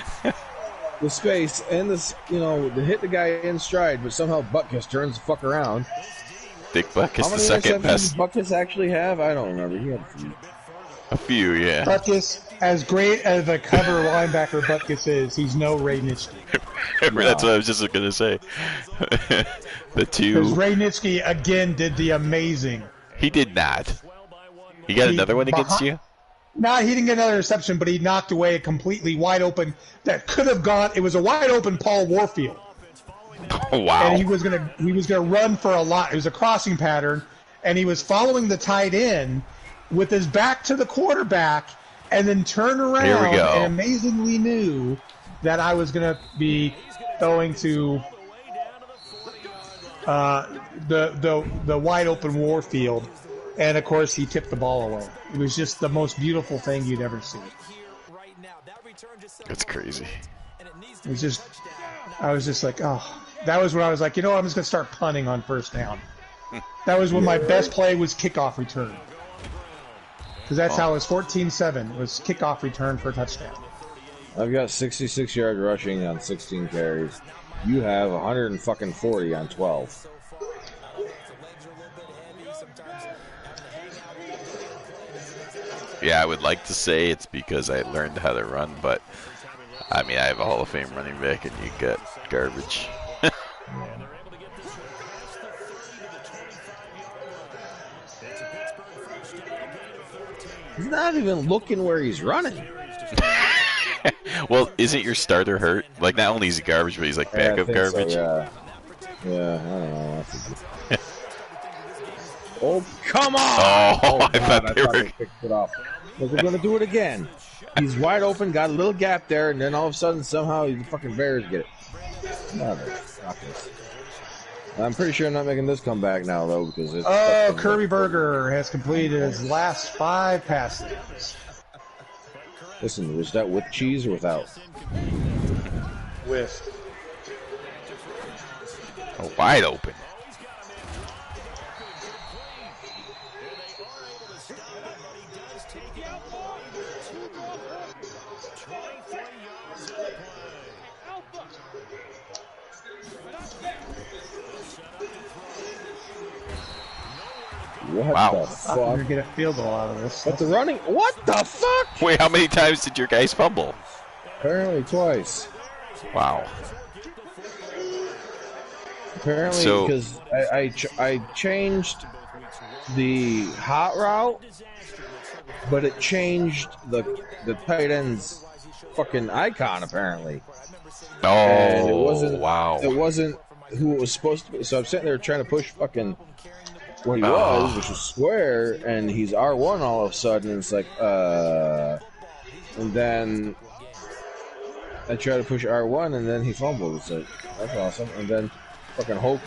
S3: the space, and the to hit the guy in stride, but somehow Butkus turns the fuck around.
S2: Dick Butkus, the second best.
S3: How many interceptions did Butkus actually have? I don't remember. He had
S2: a few, yeah.
S1: Butkus, as great as a cover linebacker Butkus is, he's no Ray Nitschke.
S2: That's what I was just going to say. The two.
S1: Because Ray Nitschke, again, did the amazing.
S2: He did not. He got another one against you?
S1: No, he didn't get another interception, but he knocked away a completely wide open that could have gone. It was a wide open Paul Warfield
S2: Oh, wow.
S1: And he was gonna run for a lot. It was a crossing pattern, and he was following the tight end with his back to the quarterback, and then turned around
S2: Here we go.
S1: and amazingly knew that I was gonna be throwing to the wide open Warfield, and of course he tipped the ball away. It was just the most beautiful thing you'd ever see.
S2: That's crazy.
S1: It was just, I was just like, oh, that was when I was like, you know what, I'm just gonna start punting on first down. That was when my best play was kickoff return, because that's how it was 14-7 was kickoff return for a touchdown.
S3: I've got 66 yards rushing on 16 carries. You have 140 on 12.
S2: Yeah, I would like to say it's because I learned how to run, but I mean, I have a Hall of Fame running back, and you got garbage.
S3: He's not even looking where he's running.
S2: Well, isn't your starter hurt? Like, not only is he garbage, but he's like backup garbage.
S3: So, yeah, I don't know. Oh, come on!
S2: Oh, I thought they
S3: picked it off. But they're going to do it again. He's wide open, got a little gap there, and then all of a sudden, somehow, the fucking Bears get it. Motherfuckers. I'm pretty sure I'm not making this comeback now, though, because it's...
S1: Oh, Kirby Burger has completed his last 5 passes.
S3: Listen, was that with cheese or without?
S1: With.
S2: Oh, wide open.
S3: What
S2: wow.
S3: the fuck?
S1: I'm going to get a field goal out of this.
S3: But the running... What the fuck?
S2: Wait, how many times did your guys fumble?
S3: Apparently twice.
S2: Wow.
S3: Apparently, because I changed the hot route, but it changed the tight end's fucking icon, apparently.
S2: Oh,
S3: and it wasn't,
S2: wow.
S3: It wasn't who it was supposed to be. So I'm sitting there trying to push fucking what he was, which was square, and he's R1 all of a sudden, and it's like, and then I try to push R1, and then he fumbled. It's like, that's awesome. And then fucking Hope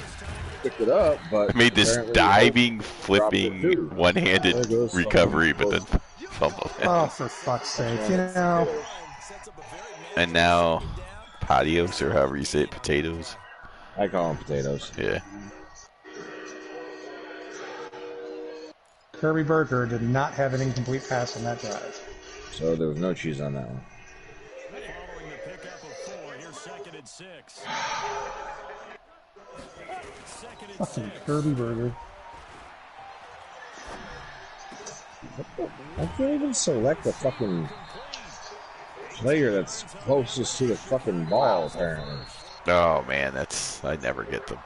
S3: picked it up, but
S2: I made this diving, flipping, one-handed recovery, but then fumbled.
S1: Oh, for fuck's sake, you know.
S2: And now, patios, or however you say it, potatoes.
S3: I call them potatoes.
S2: Yeah.
S1: Kirby Burger did not have an incomplete pass on that drive.
S3: So there was no cheese on that one.
S6: Following the pickup of 4, here's 2nd and 6.
S1: Fucking Kirby Burger.
S3: I can't even select a fucking player that's closest to the fucking ball, apparently.
S2: Oh, man, I never get the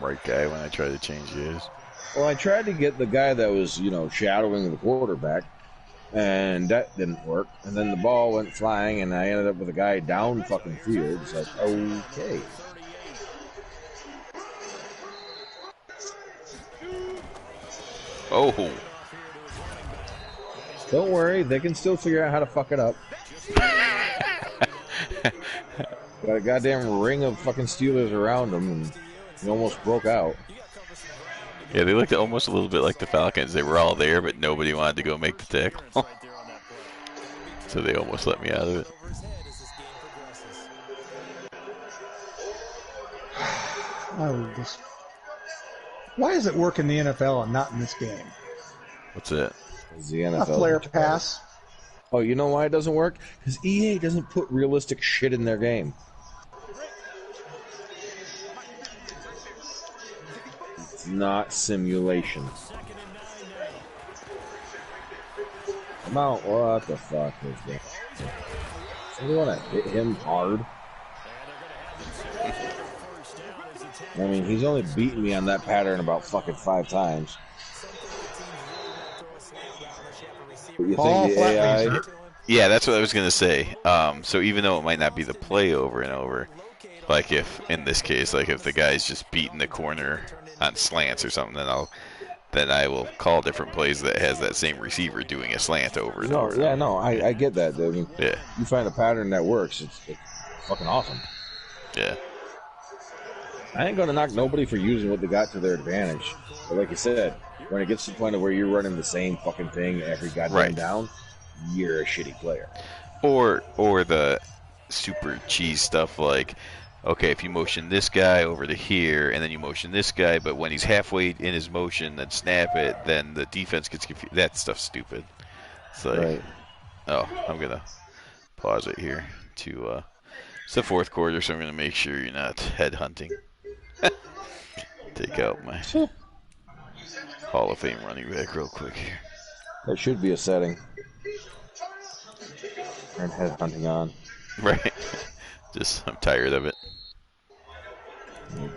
S2: right guy when I try to change yours.
S3: Well, I tried to get the guy that was, shadowing the quarterback, and that didn't work. And then the ball went flying, and I ended up with a guy down fucking field. It's like, okay.
S2: Oh.
S3: Don't worry, they can still figure out how to fuck it up. Got a goddamn ring of fucking Steelers around them, and he almost broke out.
S2: Yeah, they looked almost a little bit like the Falcons. They were all there, but nobody wanted to go make the tackle. So they almost let me out of it.
S1: Why does it work in the NFL and not in this game?
S2: What's it?
S3: The NFL.
S1: A flare pass.
S3: Oh, you know why it doesn't work? Because EA doesn't put realistic shit in their game. It's not simulation. Come out. What the fuck is that? Somebody want to hit him hard? I mean, he's only beaten me on that pattern about fucking 5 times. But you think the AI...
S2: Yeah, that's what I was going to say. So even though it might not be the play over and over, Like if, in this case, like if the guy's just beating the corner on slants or something, then I will call different plays that has that same receiver doing a slant over and over.
S3: Yeah, no, I get that. I mean,
S2: yeah.
S3: You find a pattern that works, it's fucking awesome.
S2: Yeah.
S3: I ain't gonna knock nobody for using what they got to their advantage. But like you said, when it gets to the point of where you're running the same fucking thing every goddamn down, you're a shitty player.
S2: Or the super cheese stuff like, okay, if you motion this guy over to here, and then you motion this guy, but when he's halfway in his motion, then snap it, then the defense gets confused. That stuff's stupid. It's like, oh, I'm going to pause it here to, it's the fourth quarter, so I'm going to make sure you're not headhunting. Take out my Hall of Fame running back real quick here.
S3: That should be a setting. Turn headhunting on.
S2: Right. Just, I'm tired of it.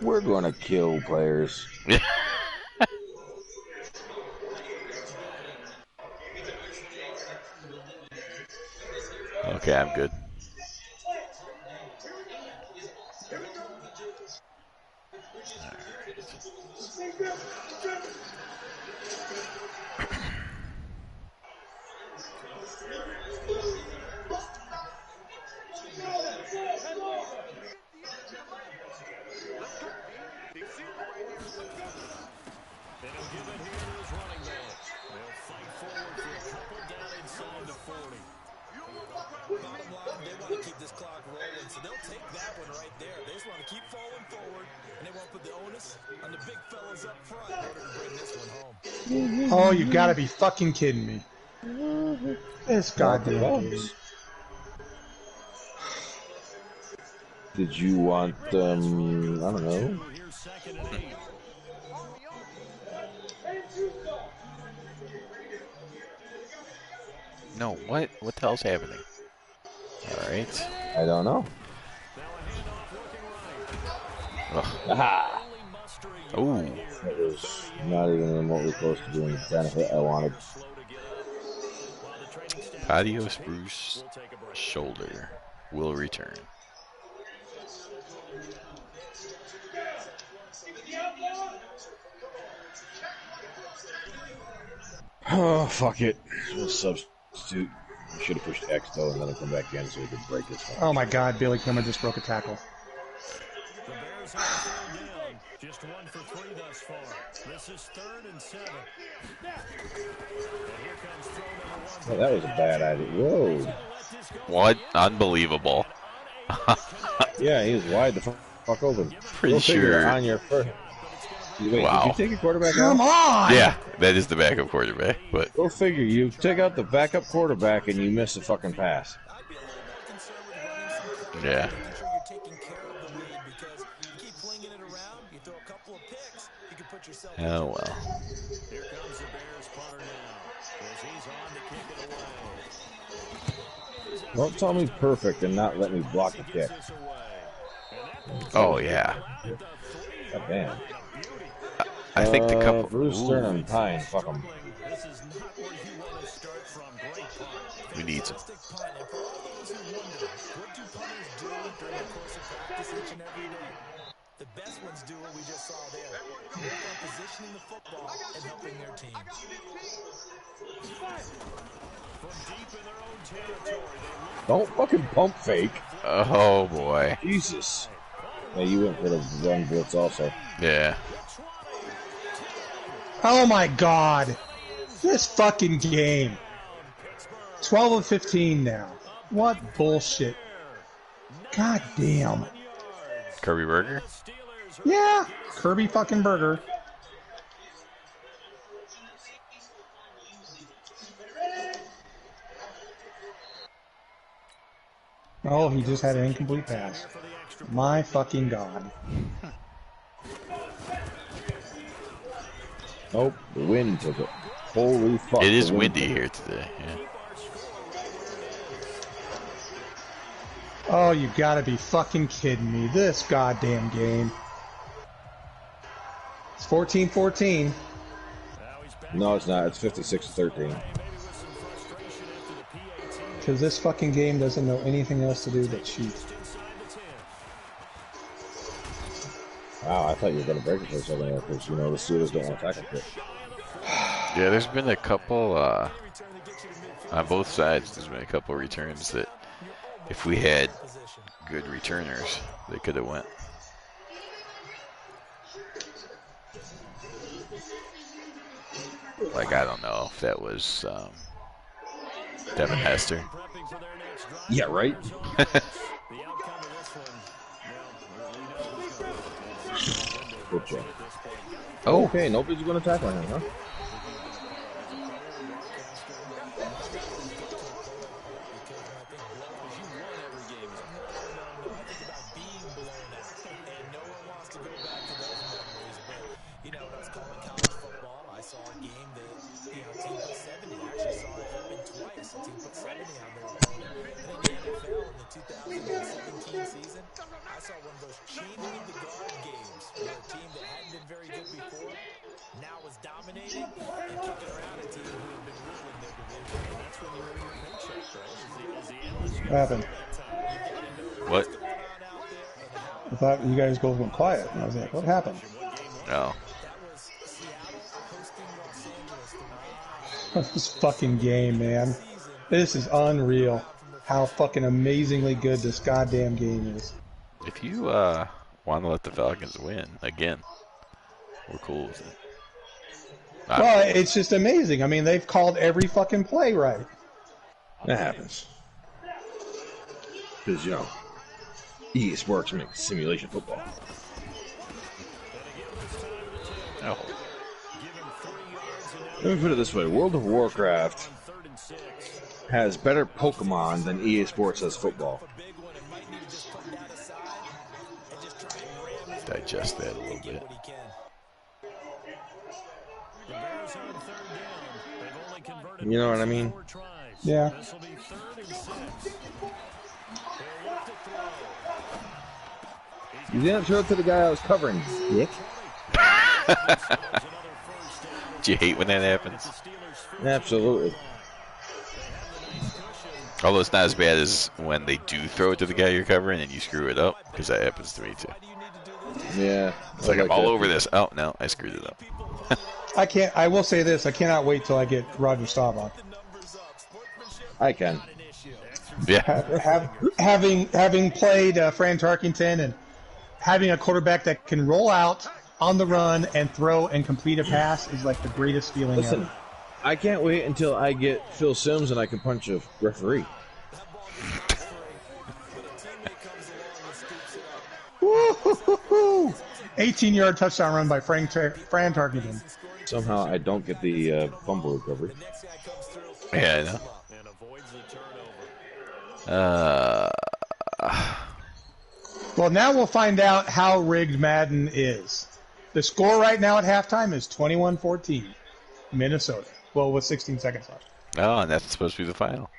S3: We're gonna kill players.
S2: Okay, I'm good.
S1: Oh, you gotta be fucking kidding me. This goddamn game.
S3: Did you want I don't know.
S2: No, what the hell's happening? Alright.
S3: I don't know.
S2: Aha! Ooh.
S3: That was not even remotely close to doing the benefit I wanted.
S2: Patio spruce shoulder will return.
S3: Oh, fuck it. We'll substitute. I should have pushed X though and let him come back in so he could break his phone.
S1: Oh my god, Billy Kimmer just broke a tackle.
S6: Just 1 for 3 thus far. This is 3rd and 7. And here comes throw number 1.
S3: Oh, that was a bad idea. Whoa.
S2: What? Unbelievable.
S3: Yeah, he was wide the fuck open.
S2: Pretty sure.
S3: On your first. Wait,
S2: wow.
S3: Did you take a quarterback
S1: Come on!
S2: Yeah, that is the backup quarterback. But
S3: go figure. You take out the backup quarterback and you miss a fucking pass.
S2: Yeah. Oh well.
S6: Here comes the Bears punter now, as he's on to kick it away.
S3: Don't tell me perfect and not let me block the kick.
S2: Oh yeah.
S3: God damn.
S2: I think the couple.
S3: Bruce Stern and Pine. Fuck them.
S2: We need some.
S7: The best ones do what we just saw there. Work on positioning the football and helping their team.
S3: Don't fucking pump fake.
S2: Oh boy.
S3: Jesus. Yeah, you went for the run blitz also.
S2: Yeah.
S1: Oh my god. This fucking game. 12 of 15 now. What bullshit. God damn.
S2: Kirby Burger?
S1: Yeah, Kirby fucking Burger. Oh, he just had an incomplete pass. My fucking god.
S3: Nope, the wind took it. Holy fuck.
S2: It is windy here today, yeah.
S1: Oh, you gotta be fucking kidding me. This goddamn game. It's 14-14.
S3: No, it's not. It's 56-13.
S1: Because this fucking game doesn't know anything else to do but shoot.
S3: Wow, I thought you were going to break it for a second there because, you know, the Steelers don't want to tackle it.
S2: Yeah, there's been a couple, on both sides, there's been a couple returns that if we had good returners, they could have went. Like, I don't know if that was Devin Hester.
S3: Yeah, right? Good job.
S2: Oh.
S3: Okay, nobody's going to tackle him, huh?
S1: What happened?
S2: What?
S1: I thought you guys both went quiet, and I was like, what happened?
S2: Oh.
S1: This fucking game, man. This is unreal. How fucking amazingly good this goddamn game is.
S2: If you want to let the Falcons win again, we're cool with it.
S1: Well, it's just amazing. I mean, they've called every fucking play right.
S3: That happens. Because, you know, EA Sports makes simulation football.
S2: Oh.
S3: Let me put it this way. World of Warcraft has better Pokemon than EA Sports has football.
S2: Digest that a little bit.
S3: You know what I mean?
S1: Yeah.
S3: You didn't throw it to the guy I was covering, dick.
S2: Do you hate when that happens?
S3: Absolutely.
S2: Although it's not as bad as when they do throw it to the guy you're covering and you screw it up, because that happens to me too.
S3: Yeah.
S2: It's like I'm all over this. Oh, no, I screwed it up.
S1: I will say this, I cannot wait till I get Roger Staubach.
S3: I can.
S2: Yeah.
S1: Having played Fran Tarkington and having a quarterback that can roll out on the run and throw and complete a pass is like the greatest feeling ever.
S3: I can't wait until I get Phil Simms and I can punch a referee.
S1: 18-yard touchdown run by Fran Tarkington.
S3: Somehow I don't get the fumble recovery.
S2: Yeah, I know.
S1: Well, now we'll find out how rigged Madden is. The score right now at halftime is 21-14, Minnesota. Well, with 16 seconds left.
S2: Oh, and that's supposed to be the final.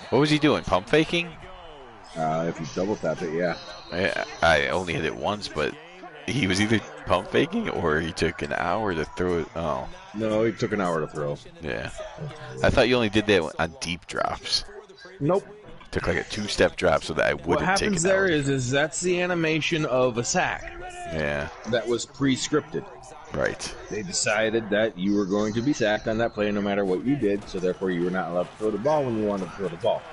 S2: What was he doing? Pump faking?
S3: If you double tap it, yeah.
S2: I only hit it once, but he was either pump faking or he took an hour to throw it. Oh.
S3: No, he took an hour to throw.
S2: Yeah. I thought you only did that on deep drops.
S3: Nope.
S2: Took like a two-step drop so that I wouldn't take an hour.
S3: What happens there is that's the animation of a sack.
S2: Yeah.
S3: That was pre-scripted.
S2: Right.
S3: They decided that you were going to be sacked on that play no matter what you did, so therefore you were not allowed to throw the ball when you wanted to throw the ball.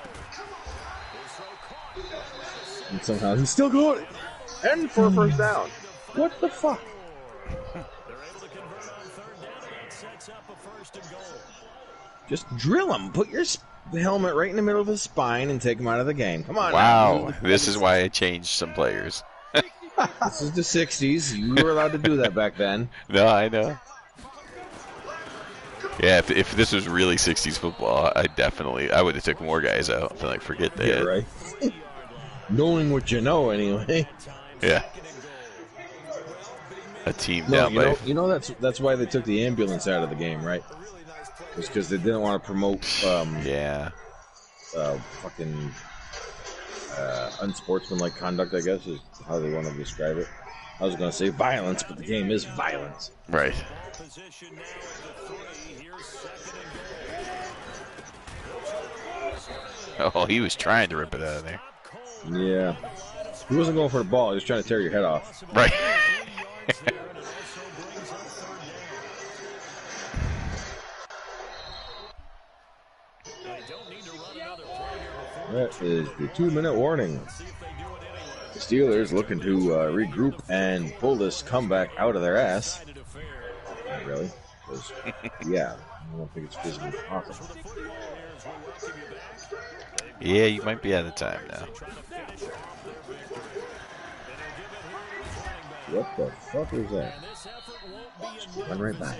S3: And somehow he still got it. And for a first down. What the fuck? Just drill him. Put your helmet right in the middle of his spine and take him out of the game. Come on.
S2: Wow.
S3: Now.
S2: This is why I changed some players.
S3: This is the 60s. You were allowed to do that back then.
S2: No, I know. Yeah, if this was really 60s football, I would have took more guys out. I like, forget that.
S3: Yeah, right. Knowing what you know, anyway.
S2: Yeah. A team down by...
S3: You know that's why they took the ambulance out of the game, right? It's because they didn't want to promote fucking unsportsmanlike conduct, I guess, is how they want to describe it. I was going to say violence, but the game is violence.
S2: Right. Oh, he was trying to rip it out of there.
S3: Yeah. He wasn't going for the ball. He was trying to tear your head off.
S2: Right.
S3: That is the 2-minute warning. The Steelers looking to regroup and pull this comeback out of their ass. Not really. Yeah, I don't think it's physically possible.
S2: Yeah, you might be out of time now.
S3: What the fuck is that? Run right back.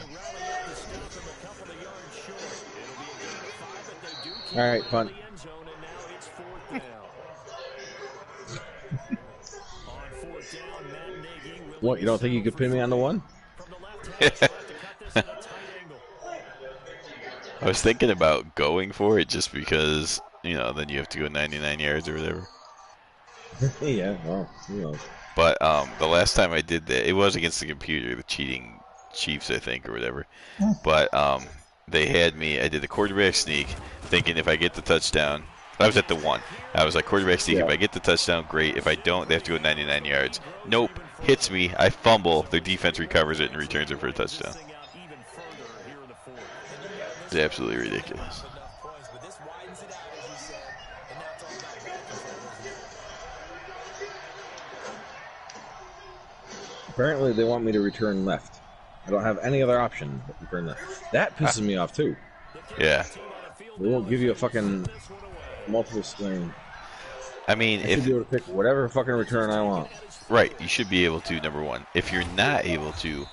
S3: Alright, punt. What, you don't think you could pin me on the one?
S2: I was thinking about going for it just because, you know, then you have to go 99 yards or whatever.
S3: Yeah, well, you know.
S2: But the last time I did that, it was against the computer, the cheating Chiefs, I think, or whatever. But they had me, I did the quarterback sneak, thinking if I get the touchdown, I was at the 1. I was like, quarterback sneak, if I get the touchdown, great. If I don't, they have to go 99 yards. Nope, hits me, I fumble, their defense recovers it and returns it for a touchdown. It's absolutely ridiculous.
S3: Apparently they want me to return left. I don't have any other option but return left. That pisses me off too.
S2: Yeah.
S3: They won't give you a fucking multiple swing.
S2: I mean,
S3: I should be able to pick whatever fucking return I want.
S2: Right, you should be able to, number one. If you're not able to,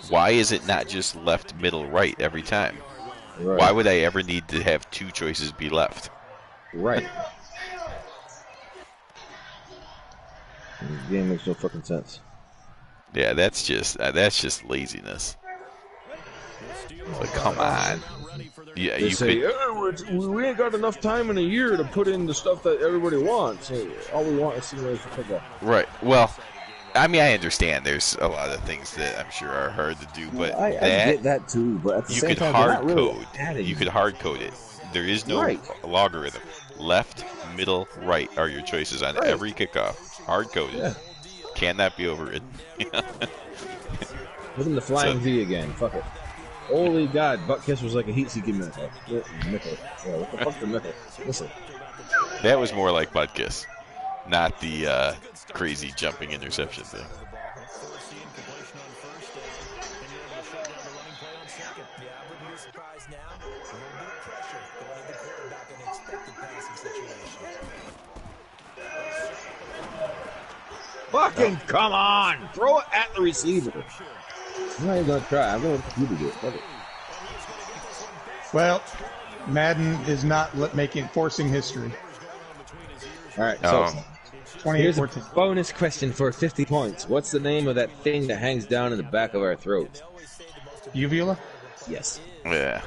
S2: why is it not just left, middle, right every time? Right. Why would I ever need to have 2 choices be left?
S3: Right. This game makes no fucking sense.
S2: Yeah, that's just laziness. Like, come on. Yeah,
S3: they say, we ain't got enough time in a year to put in the stuff that everybody wants. So all we want is simulation football.
S2: Right. Well, I mean, I understand there's a lot of things that I'm sure are hard to do, but
S3: I get that too. But at the same time,
S2: you could hard code it. There is no logarithm. Left, middle, right are your choices on every kickoff. Hard coded. Yeah. Cannot be overridden.
S3: Put in the flying V again. Fuck it. Holy God, butt kiss was like a heat-seeking missile. Nickel. Yeah, what the fuck's the nickel? Listen.
S2: That was more like butt kiss, not the crazy jumping interception thing.
S3: Fucking come on! Throw it at the receiver. I'm not even gonna try. I'm gonna let you do it. Fuck it.
S1: Well, Madden is not forcing history.
S3: All right, so 28-14. Here's a bonus question for 50 points. What's the name of that thing that hangs down in the back of our throat?
S1: Uvula?
S3: Yes.
S2: Yeah.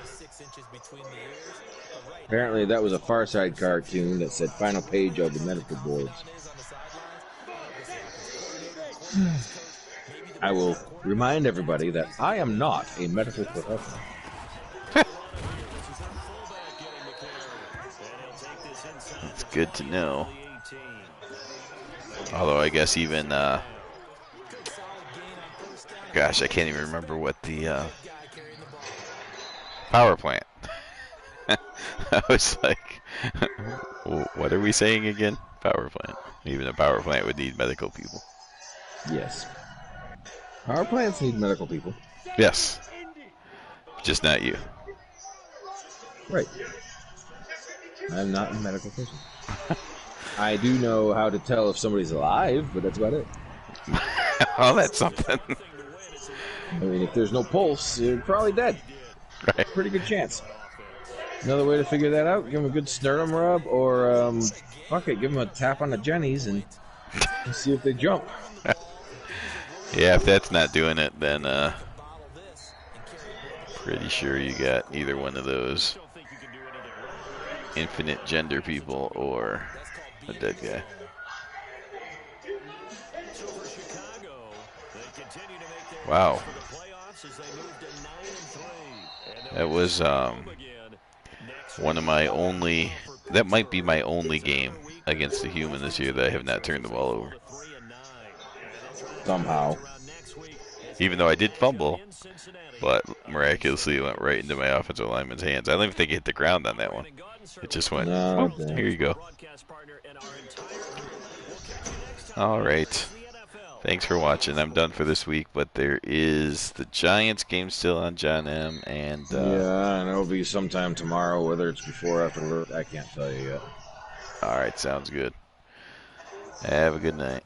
S3: Apparently, that was a Far Side cartoon that said "Final page of the medical boards." I will remind everybody that I am not a medical professional.
S2: It's good to know. Although I guess even, gosh, I can't even remember what the power plant. I was like, what are we saying again? Power plant. Even a power plant would need medical people.
S3: Yes. Power plants need medical people.
S2: Yes. Just not you.
S3: Right. I'm not a medical person. I do know how to tell if somebody's alive, but that's about it.
S2: Oh, that's something.
S3: I mean, if there's no pulse, you're probably dead.
S2: Right.
S3: Pretty good chance. Another way to figure that out, give them a good sternum rub, or, fuck it, give them a tap on the jennies and see if they jump.
S2: Yeah, if that's not doing it, then pretty sure you got either one of those infinite gender people or a dead guy. Wow. That was one of my only. That might be my only game against the human this year that I have not turned the ball over.
S3: Somehow.
S2: Even though I did fumble, but miraculously it went right into my offensive lineman's hands. I don't even think it hit the ground on that one. It just went,
S3: no,
S2: oh, here you go. All right. Thanks for watching. I'm done for this week, but there is the Giants game still on John M. And
S3: yeah, and it'll be sometime tomorrow, whether it's before or after work. I can't tell you yet.
S2: All right, sounds good. Have a good night.